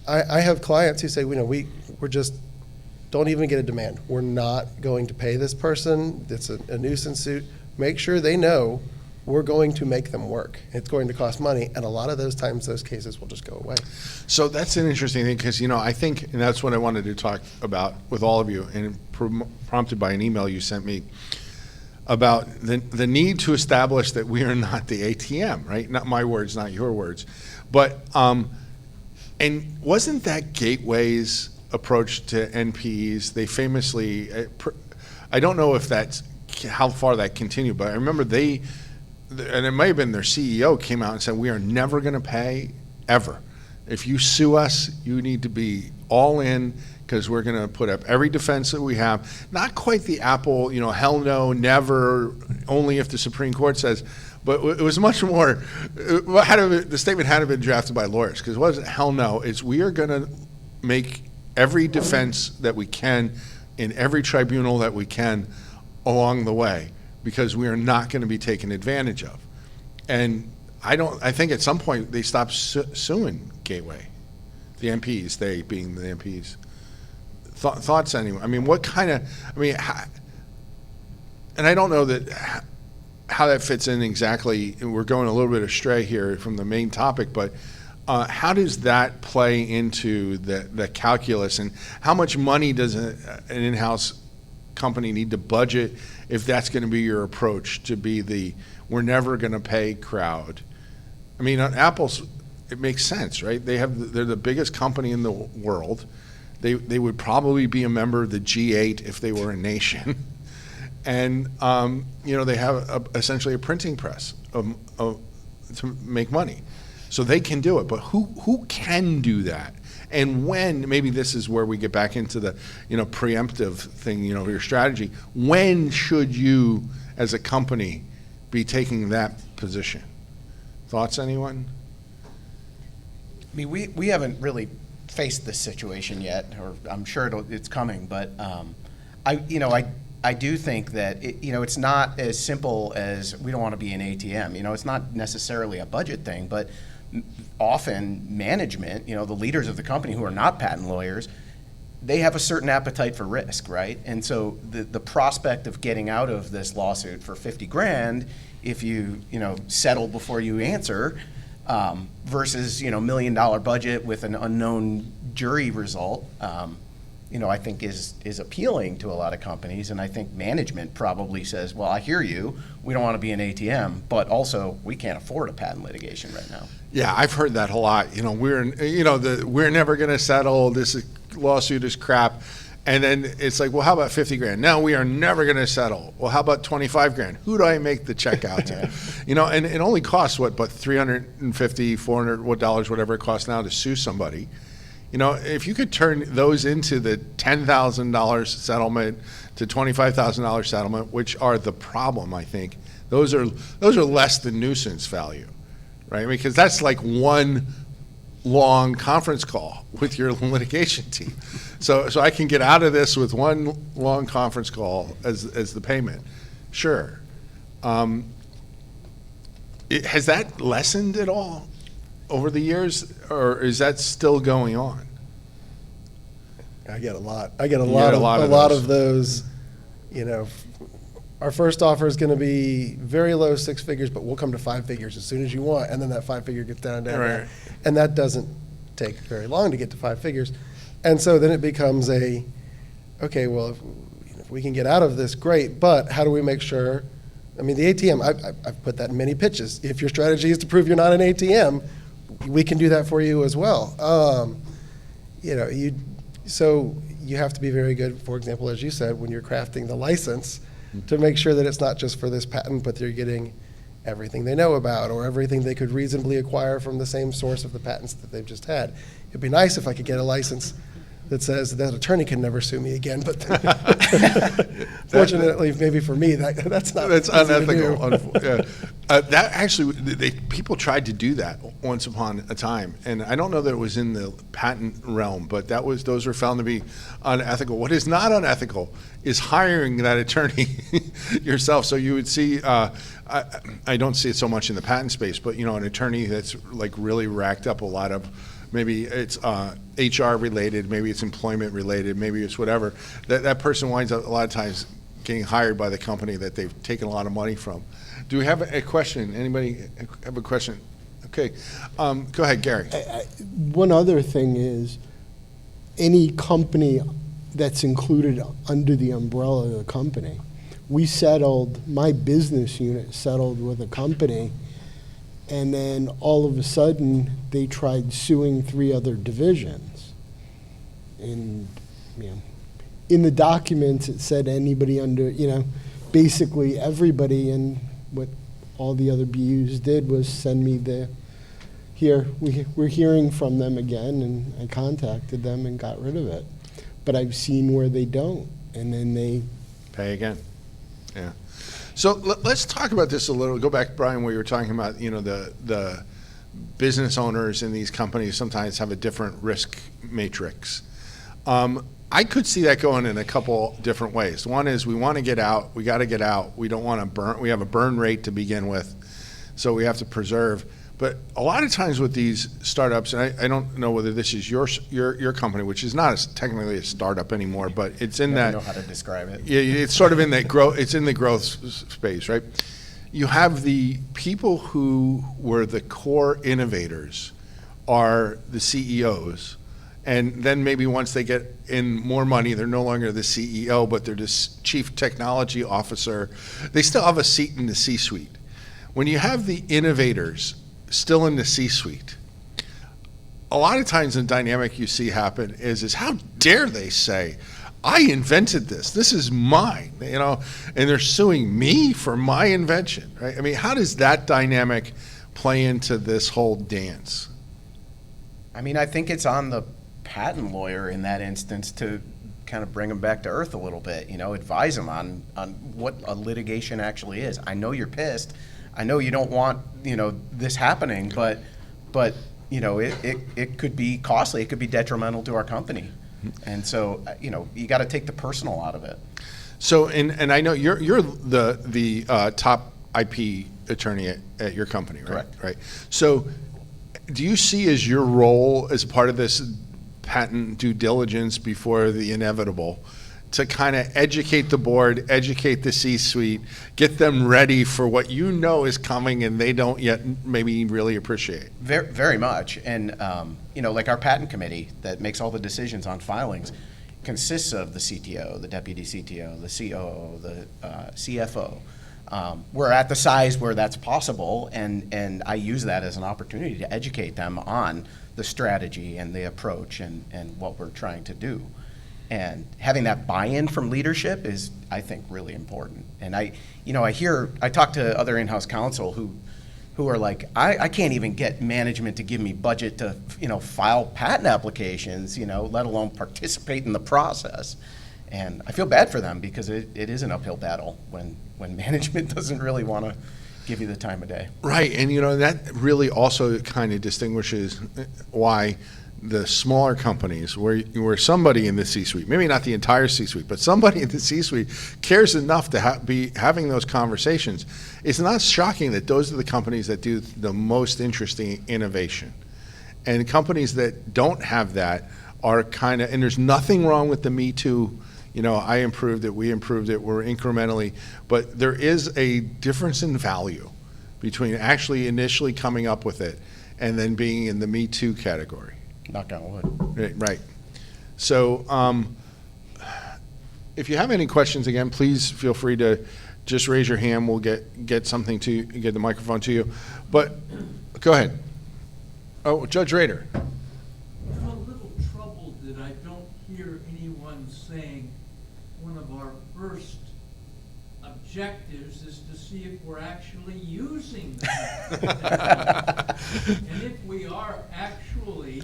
Speaker 2: I have clients who say, we're just don't even get a demand. We're not going to pay this person. It's a nuisance suit. Make sure they know we're going to make them work. It's going to cost money, and a lot of those times, those cases will just go away.
Speaker 1: So that's an interesting thing, because, I think, and that's what I wanted to talk about with all of you, and prompted by an email you sent me about the need to establish that we are not the ATM, right? Not my words, not your words. But, and wasn't that Gateway's approach to NPEs? They famously, I don't know if that's how far that continued, but I remember and it may have been their CEO came out and said, we are never going to pay, ever. If you sue us, you need to be all in, because we're going to put up every defense that we have. Not quite the Apple, hell no, never, only if the Supreme Court says, but it was much more, the statement had to have been drafted by lawyers, because it wasn't hell no, it's we are going to make every defense that we can in every tribunal that we can along the way, because we are not going to be taken advantage of. And I think at some point they stopped suing Gateway, the NPEs, they being the NPEs. Thoughts anyway? I mean, what kind of, and I don't know how that fits in exactly. We're going a little bit astray here from the main topic, but how does that play into the calculus, and how much money does an in-house company need to budget if that's going to be your approach, to be we're never going to pay crowd? I mean, on Apple's, it makes sense, right? They're the biggest company in the world. They would probably be a member of the G8 if they were a nation. And, they have essentially a printing press to make money. So they can do it. But who can do that? And when, maybe this is where we get back into the, preemptive thing, your strategy. When should you, as a company, be taking that position? Thoughts, anyone?
Speaker 4: I mean, we haven't really faced this situation yet, or I'm sure it's coming, but I do think that it's not as simple as we don't want to be an ATM. It's not necessarily a budget thing, but often management, the leaders of the company who are not patent lawyers, they have a certain appetite for risk, right? And so the prospect of getting out of this lawsuit for 50 grand, if you settle before you answer, versus $1 million budget with an unknown jury result, I think is appealing to a lot of companies. And I think management probably says, well, I hear you, we don't want to be an ATM, but also we can't afford a patent litigation right now. Yeah,
Speaker 1: I've heard that a lot. We're never going to settle. This lawsuit is crap. And then it's like, well, how about 50 grand? No, we are never going to settle. Well, how about 25 grand? Who do I make the check out to? And it only costs but $350, $400 whatever it costs now to sue somebody. If you could turn those into the $10,000 settlement to $25,000 settlement, which are the problem, I think, those are less than nuisance value, right? Because that's like one long conference call with your litigation team. So I can get out of this with one long conference call as the payment. Sure. Has that lessened at all over the years, or is that still going on?
Speaker 2: I get a lot of those. Our first offer is going to be very low, 6 figures, but we'll come to 5 figures as soon as you want, and then that 5 figure gets down,
Speaker 1: right.
Speaker 2: And that doesn't take very long to get to 5 figures, and so then it becomes okay, well, if we can get out of this, great, but how do we make sure? I mean, the ATM, I've put that in many pitches. If your strategy is to prove you're not an ATM, we can do that for you as well. So you have to be very good, for example, as you said, when you're crafting the license, to make sure that it's not just for this patent, but they're getting everything they know about, or everything they could reasonably acquire from the same source of the patents that they've just had. It'd be nice if I could get a license that says that attorney can never sue me again, but fortunately, maybe for me, that's
Speaker 1: unethical. Yeah. That actually, people tried to do that once upon a time, and I don't know that it was in the patent realm, but those were found to be unethical. What is not unethical is hiring that attorney yourself. So you would see, I don't see it so much in the patent space, but an attorney that's like really racked up a lot of, maybe it's HR related, maybe it's employment related, maybe it's whatever. That person winds up a lot of times getting hired by the company that they've taken a lot of money from. Do we have a question? Anybody have a question? Okay, go ahead, Gary.
Speaker 5: One other thing is, any company that's included under the umbrella of the company. We settled, my business unit settled with a company, and then all of a sudden, they tried suing 3 other divisions. And, in the documents, it said anybody under, basically everybody, and what all the other BUs did was send me we're hearing from them again, and I contacted them and got rid of it. But I've seen where they don't, and then they
Speaker 1: Pay again. Yeah. So let's talk about this a little. Go back, Brian, where you were talking about, the business owners in these companies sometimes have a different risk matrix. I could see that going in a couple different ways. One is we want to get out. We got to get out. We don't want to burn. We have a burn rate to begin with, so we have to preserve. But a lot of times with these startups, and I don't know whether this is your company, which is not technically a startup anymore, but it's in that.
Speaker 4: I don't know how to describe it.
Speaker 1: Yeah, it's sort of in that growth. It's in the growth space, right? You have the people who were the core innovators are the CEOs, and then maybe once they get in more money, they're no longer the CEO, but they're the chief technology officer. They still have a seat in the C-suite. When you have the innovators still in the C-suite, a lot of times the dynamic you see happen is how dare they say, I invented this, this is mine, and they're suing me for my invention, right? I mean, how does that dynamic play into this whole dance?
Speaker 4: I mean, I think it's on the patent lawyer in that instance to kind of bring them back to earth a little bit, advise them on what a litigation actually is. I know you're pissed. I know you don't want, this happening, but it could be costly. It could be detrimental to our company. And so, you got to take the personal out of it.
Speaker 1: So, and I know you're the top IP attorney at your company, right?
Speaker 4: Correct.
Speaker 1: Right. So, do you see as your role as part of this patent due diligence before the inevitable to kind of educate the board, educate the C-suite, get them ready for what is coming and they don't yet maybe really appreciate?
Speaker 4: Very, very much. And, like our patent committee that makes all the decisions on filings consists of the CTO, the deputy CTO, the COO, the CFO. We're at the size where that's possible, and I use that as an opportunity to educate them on the strategy and the approach and what we're trying to do. And having that buy-in from leadership is, I think, really important. And I talk to other in-house counsel who are like, I can't even get management to give me budget to, file patent applications, let alone participate in the process. And I feel bad for them because it is an uphill battle when management doesn't really want to give you the time of day.
Speaker 1: Right, and that really also kind of distinguishes why the smaller companies where somebody in the C-suite, maybe not the entire C-suite, but somebody in the C-suite cares enough to be having those conversations. It's not shocking that those are the companies that do the most interesting innovation. And companies that don't have that are kind of, and there's nothing wrong with the Me Too, I improved it, we improved it, we're incrementally, but there is a difference in value between actually initially coming up with it and then being in the Me Too category.
Speaker 4: Knock on wood.
Speaker 1: Right. So if you have any questions, again, please feel free to just raise your hand. We'll get the microphone to you. But go ahead. Oh, Judge Rader.
Speaker 7: I'm a little troubled that I don't hear anyone saying one of our first objectives is to see if we're actually using the technology. And if we are actually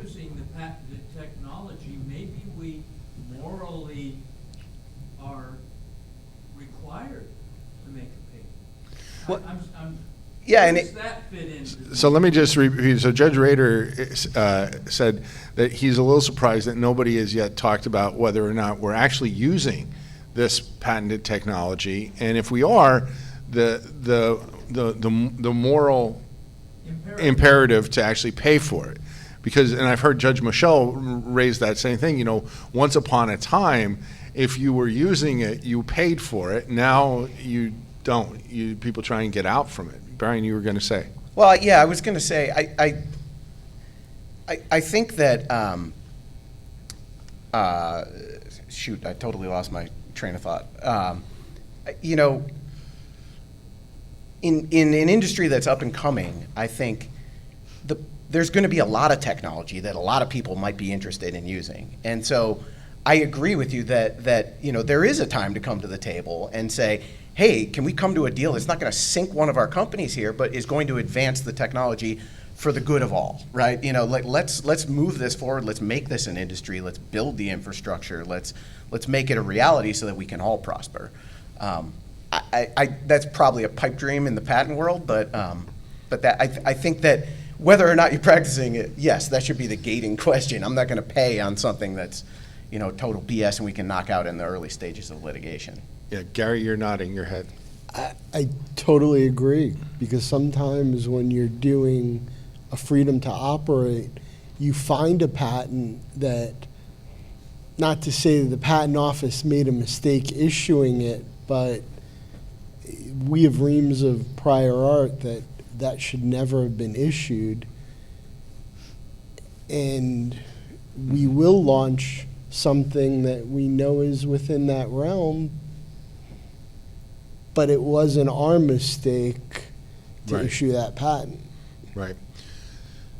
Speaker 7: using the patented technology, maybe we morally are required to make a payment. How does that fit into?
Speaker 1: So let me just repeat. So Judge Rader said that he's a little surprised that nobody has yet talked about whether or not we're actually using this patented technology, and if we are, the moral imperative to actually pay for it. Because, and I've heard Judge Michelle raise that same thing, once upon a time, if you were using it, you paid for it. Now you don't. People try and get out from it. Brian, you were going to say.
Speaker 4: Well, yeah, I was going to say, I think that, shoot, I totally lost my train of thought. In an industry that's up and coming, I think there's going to be a lot of technology that a lot of people might be interested in using. And so I agree with you that there is a time to come to the table and say, hey, can we come to a deal that's not going to sink one of our companies here, but is going to advance the technology for the good of all, right? Let's move this forward. Let's make this an industry. Let's build the infrastructure. Let's make it a reality so that we can all prosper. That's probably a pipe dream in the patent world, but that I think that whether or not you're practicing it, yes, that should be the gating question. I'm not going to pay on something that's total BS and we can knock out in the early stages of litigation.
Speaker 1: Yeah, Gary, you're nodding your head.
Speaker 5: I totally agree, because sometimes when you're doing a freedom to operate, you find a patent that, not to say that the patent office made a mistake issuing it, but we have reams of prior art that should never have been issued. And we will launch something that we know is within that realm, but it wasn't our mistake to
Speaker 1: Right.
Speaker 5: issue that patent.
Speaker 1: Right.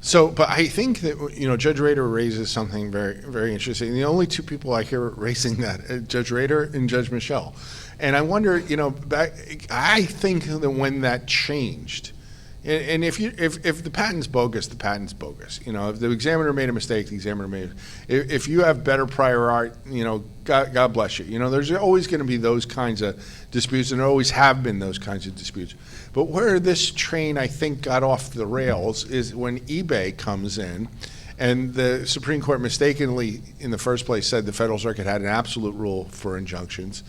Speaker 1: So, but I think that, Judge Rader raises something very, very interesting. The only two people I hear raising that, Judge Rader and Judge Michelle. And I wonder, I think that when that changed, and if the patent's bogus, the patent's bogus. If the examiner made a mistake, the examiner made it. If you have better prior art, God bless you. There's always going to be those kinds of disputes, and there always have been those kinds of disputes. But where this train, I think, got off the rails is when eBay comes in, and the Supreme Court mistakenly, in the first place, said the Federal Circuit had an absolute rule for injunctions.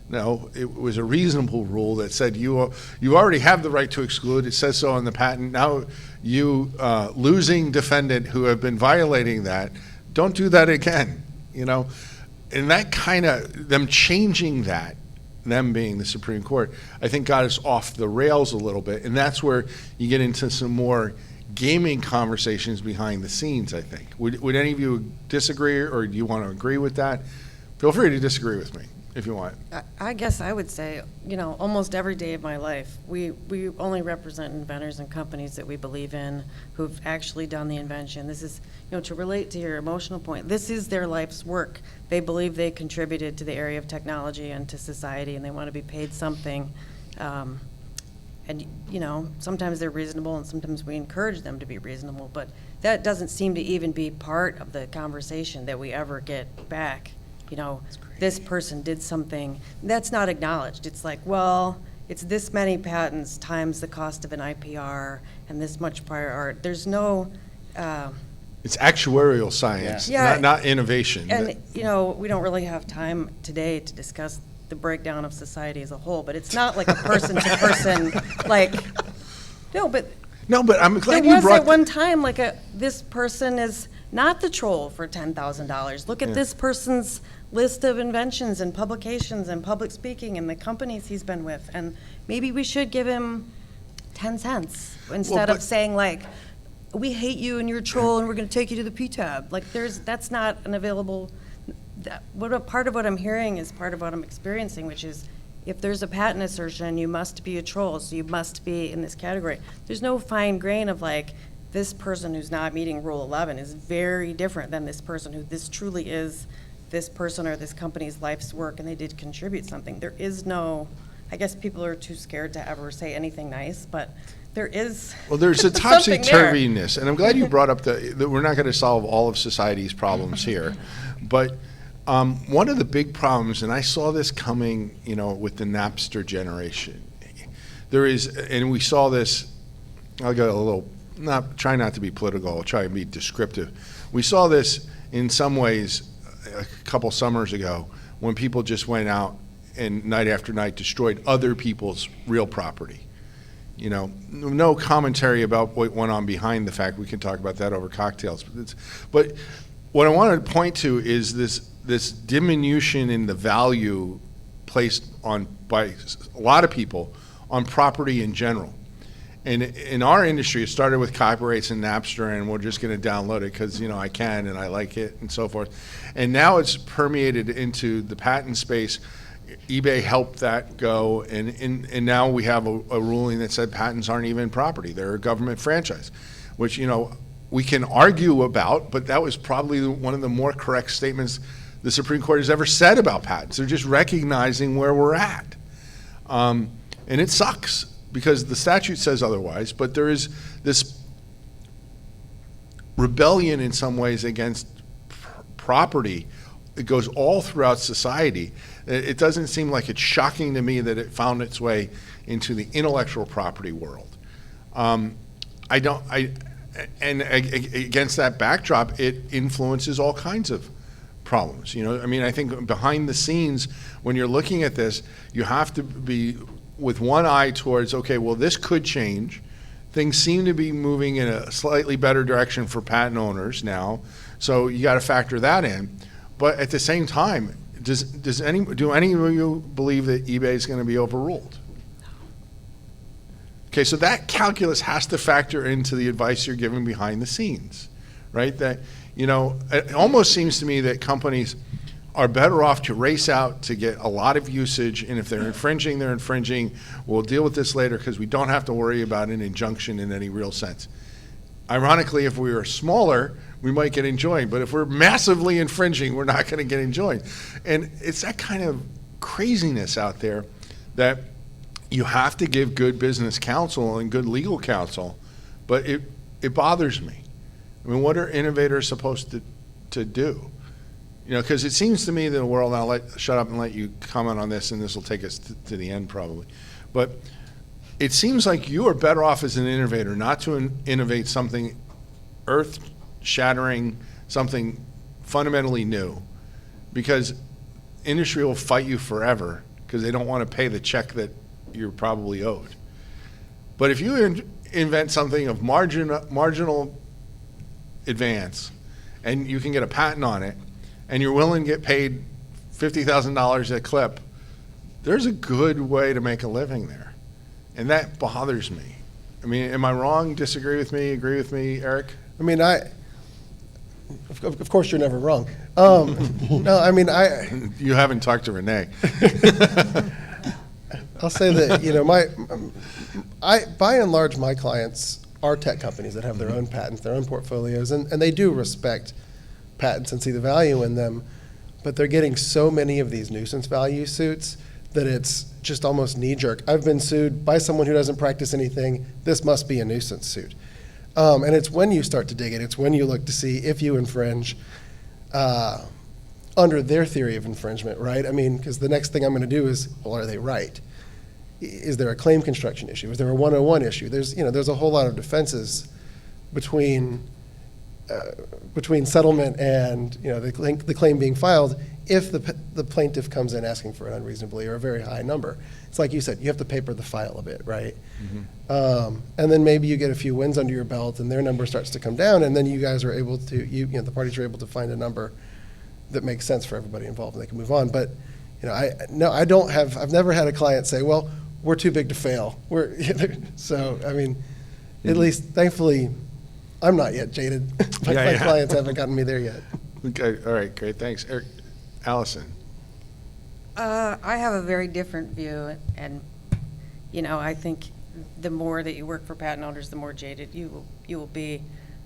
Speaker 1: No, it was a reasonable rule that said you already have the right to exclude. It says so on the patent. Now you losing defendant who have been violating that, don't do that again. And that kind of, them changing that, them being the Supreme Court, I think got us off the rails a little bit. And that's where you get into some more gaming conversations behind the scenes, I think. Would any of you disagree, or do you want to agree with that? Feel free to disagree with me if you want.
Speaker 3: I guess I would say, almost every day of my life, we only represent inventors and companies that we believe in, who've actually done the invention. This is, to relate to your emotional point, this is their life's work. They believe they contributed to the area of technology and to society, and they want to be paid something. And, sometimes they're reasonable, and sometimes we encourage them to be reasonable, but that doesn't seem to even be part of the conversation that we ever get back. This person did something that's not acknowledged. It's like, well, it's this many patents times the cost of an IPR and this much prior art. There's no.
Speaker 1: It's actuarial science,
Speaker 3: Yeah.
Speaker 1: not innovation.
Speaker 3: And, we don't really have time today to discuss the breakdown of society as a whole, but it's not like a person to person, no, but
Speaker 1: I'm glad
Speaker 3: there
Speaker 1: you
Speaker 3: was
Speaker 1: brought
Speaker 3: at one time this person is not the troll for $10,000. Look at this person's list of inventions and publications and public speaking and the companies he's been with, and maybe we should give him 10 cents instead of saying we hate you and you're a troll and we're going to take you to the PTAB. That's not an available. Part of what I'm hearing is part of what I'm experiencing, which is if there's a patent assertion, you must be a troll, so you must be in this category. There's no fine grain of this person who's not meeting Rule 11 is very different than this person who this truly is this person or this company's life's work, and they did contribute something. There is no, I guess people are too scared to ever say anything nice, but there is.
Speaker 1: Well, there's a
Speaker 3: something there.
Speaker 1: topsy-turviness, and I'm glad you brought up that we're not going to solve all of society's problems here, but one of the big problems, and I saw this coming, with the Napster generation, there is, and we saw this, I'll go a little, try not to be political, I'll try and be descriptive. We saw this in some ways a couple summers ago when people just went out and night after night destroyed other people's real property. No commentary about what went on behind the fact. We can talk about that over cocktails. But what I want to point to is this diminution in the value placed on by a lot of people on property in general. And in our industry, it started with copyrights and Napster, and we're just going to download it because I can and I like it and so forth. And now it's permeated into the patent space. eBay helped that go, and now we have a ruling that said patents aren't even property; they're a government franchise, which we can argue about, but that was probably one of the more correct statements the Supreme Court has ever said about patents. They're just recognizing where we're at, and it sucks because the statute says otherwise. But there is this rebellion in some ways against property. It goes all throughout society. It doesn't seem like it's shocking to me that it found its way into the intellectual property world. And against that backdrop, it influences all kinds of problems. I think behind the scenes, when you're looking at this, you have to be with one eye towards, okay, well, this could change. Things seem to be moving in a slightly better direction for patent owners now, so you got to factor that in. But at the same time, do any of you believe that eBay is going to be overruled? Okay, so that calculus has to factor into the advice you're giving behind the scenes, right? That, it almost seems to me that companies are better off to race out to get a lot of usage, and if they're infringing, they're infringing. We'll deal with this later because we don't have to worry about an injunction in any real sense. Ironically, if we were smaller, we might get enjoined, but if we're massively infringing, we're not going to get enjoined. And it's that kind of craziness out there that you have to give good business counsel and good legal counsel, but it bothers me. I mean, what are innovators supposed to do? Because it seems to me that the world, and I'll shut up and let you comment on this, and this will take us to the end probably, but it seems like you are better off as an innovator not to innovate something earth-shattering, something fundamentally new, because industry will fight you forever because they don't want to pay the check that you're probably owed. But if you invent something of marginal advance and you can get a patent on it and you're willing to get paid $50,000 a clip, there's a good way to make a living there. And that bothers me. I mean, am I wrong? Disagree with me? Agree with me, Eric?
Speaker 2: I mean, of course you're never wrong. No, I mean,
Speaker 1: You haven't talked to Renee.
Speaker 2: I'll say that, by and large, my clients are tech companies that have their own patents, their own portfolios, and they do respect patents and see the value in them, but they're getting so many of these nuisance value suits that it's just almost knee-jerk. I've been sued by someone who doesn't practice anything. This must be a nuisance suit. And it's when you start to dig it, it's when you look to see if you infringe under their theory of infringement, right? I mean, because the next thing I'm going to do is, well, are they right? Is there a claim construction issue? Is there a 101 issue? There's a whole lot of defenses between settlement and the claim being filed if the plaintiff comes in asking for an unreasonably or a very high number. It's like you said, you have to paper the file a bit, right? Mm-hmm. And then maybe you get a few wins under your belt and their number starts to come down, and then you guys are able to, the parties are able to find a number that makes sense for everybody involved and they can move on. But I've never had a client say, well, we're too big to fail. So, I mean, at least thankfully, I'm not yet jaded. My clients haven't gotten me there yet.
Speaker 1: Okay, all right, great, thanks. Eric, Allison.
Speaker 3: I have a very different view, and I think the more that you work for patent owners, the more jaded you will be.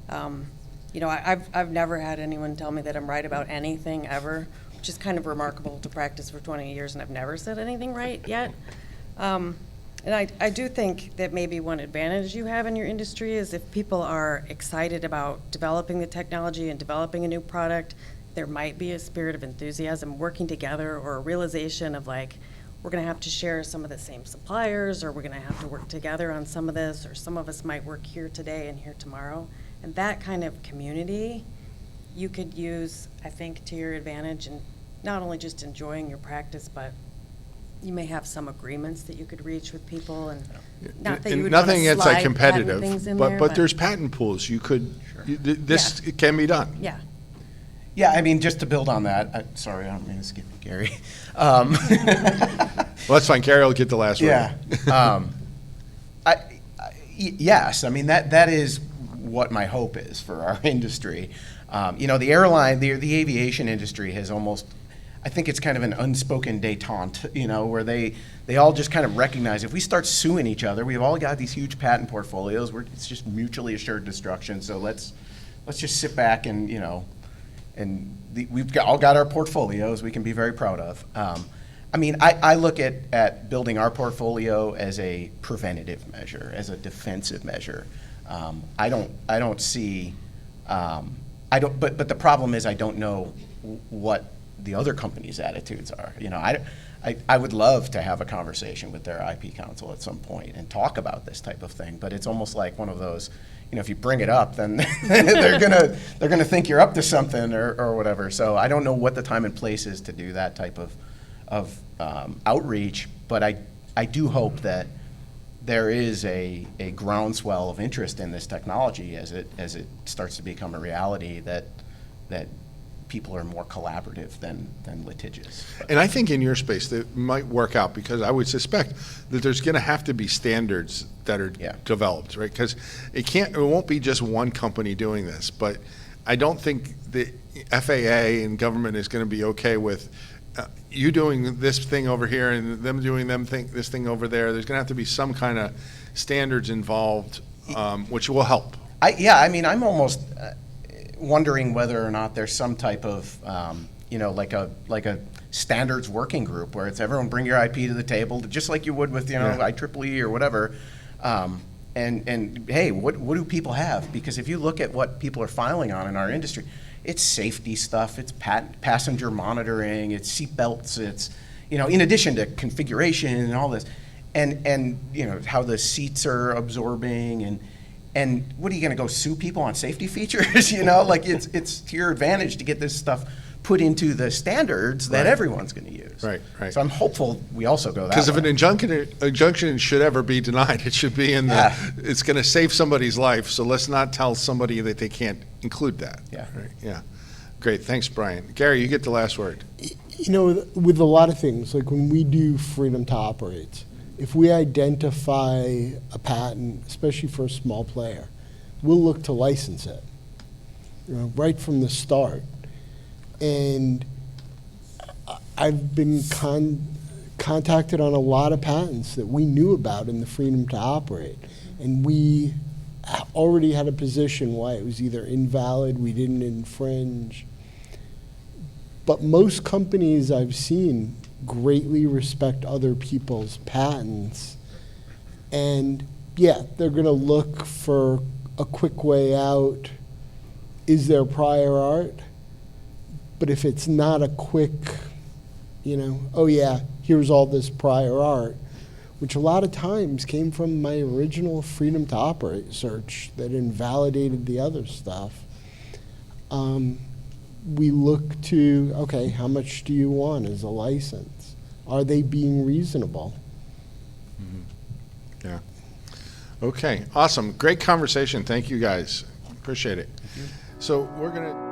Speaker 3: I've never had anyone tell me that I'm right about anything ever, which is kind of remarkable to practice for 20 years, and I've never said anything right yet. And I do think that maybe one advantage you have in your industry is if people are excited about developing the technology and developing a new product, there might be a spirit of enthusiasm working together, or a realization of like, we're going to have to share some of the same suppliers, or we're going to have to work together on some of this, or some of us might work here today and here tomorrow. And that kind of community you could use, I think, to your advantage, and not only just enjoying your practice, but you may have some agreements that you could reach with people, and not that
Speaker 1: And
Speaker 3: you would want
Speaker 1: nothing
Speaker 3: to
Speaker 1: that's like
Speaker 3: slide
Speaker 1: competitive,
Speaker 3: patent things in there,
Speaker 1: but there's patent pools. You could, this can be done.
Speaker 3: Yeah.
Speaker 4: Yeah, I mean, just to build on that, sorry, I don't mean to skip you, Gary.
Speaker 1: Well, that's fine. Gary will get the last word.
Speaker 4: Yeah. Yes, I mean, that is what my hope is for our industry. You know, the aviation industry has almost, I think it's kind of an unspoken détente, you know, where they all just kind of recognize if we start suing each other, we've all got these huge patent portfolios, it's just mutually assured destruction, so let's just sit back and, you know, we've all got our portfolios we can be very proud of. I mean, I look at building our portfolio as a preventative measure, as a defensive measure. I don't see, but the problem is I don't know what the other companies' attitudes are. You know, I would love to have a conversation with their IP counsel at some point and talk about this type of thing, but it's almost like one of those, you know, if you bring it up, then they're gonna think you're up to something or whatever. So I don't know what the time and place is to do that type of outreach, but I do hope that there is a groundswell of interest in this technology as it starts to become a reality that people are more collaborative than litigious.
Speaker 1: And I think in your space that might work out, because I would suspect that there's going to have to be standards that are developed, right? Because it won't be just one company doing this, but I don't think the FAA and government is going to be okay with you doing this thing over here and them doing this thing over there. There's going to have to be some kind of standards involved, which will help.
Speaker 4: I mean, I'm almost wondering whether or not there's some type of, you know, like a standards working group where it's everyone bring your IP to the table, just like you would with, you know, IEEE or whatever. And hey, what do people have? Because if you look at what people are filing on in our industry, it's safety stuff, it's passenger monitoring, it's seat belts, it's, you know, in addition to configuration and all this, and you know, how the seats are absorbing, and what are you going to go sue people on safety features? You know, like it's to your advantage to get this stuff put into the standards that everyone's going to use.
Speaker 1: Right.
Speaker 4: So I'm hopeful we also go that way.
Speaker 1: Because if an injunction should ever be denied, it should be in it's going to save somebody's life, so let's not tell somebody that they can't include that.
Speaker 4: Yeah.
Speaker 1: Right? Yeah. Great. Thanks, Brian. Gary, you get the last word.
Speaker 5: You know, with a lot of things, like when we do freedom to operate, if we identify a patent, especially for a small player, we'll look to license it, you know, right from the start. And I've been contacted on a lot of patents that we knew about in the freedom to operate. And we already had a position why it was either invalid, we didn't infringe. But most companies I've seen greatly respect other people's patents. And yeah, they're going to look for a quick way out. Is there prior art? But if it's not a quick, you know, oh yeah, here's all this prior art, which a lot of times came from my original freedom to operate search that invalidated the other stuff, we look to, okay, how much do you want as a license? Are they being reasonable?
Speaker 1: Yeah. Okay. Awesome. Great conversation. Thank you, guys. Appreciate it. So we're going to...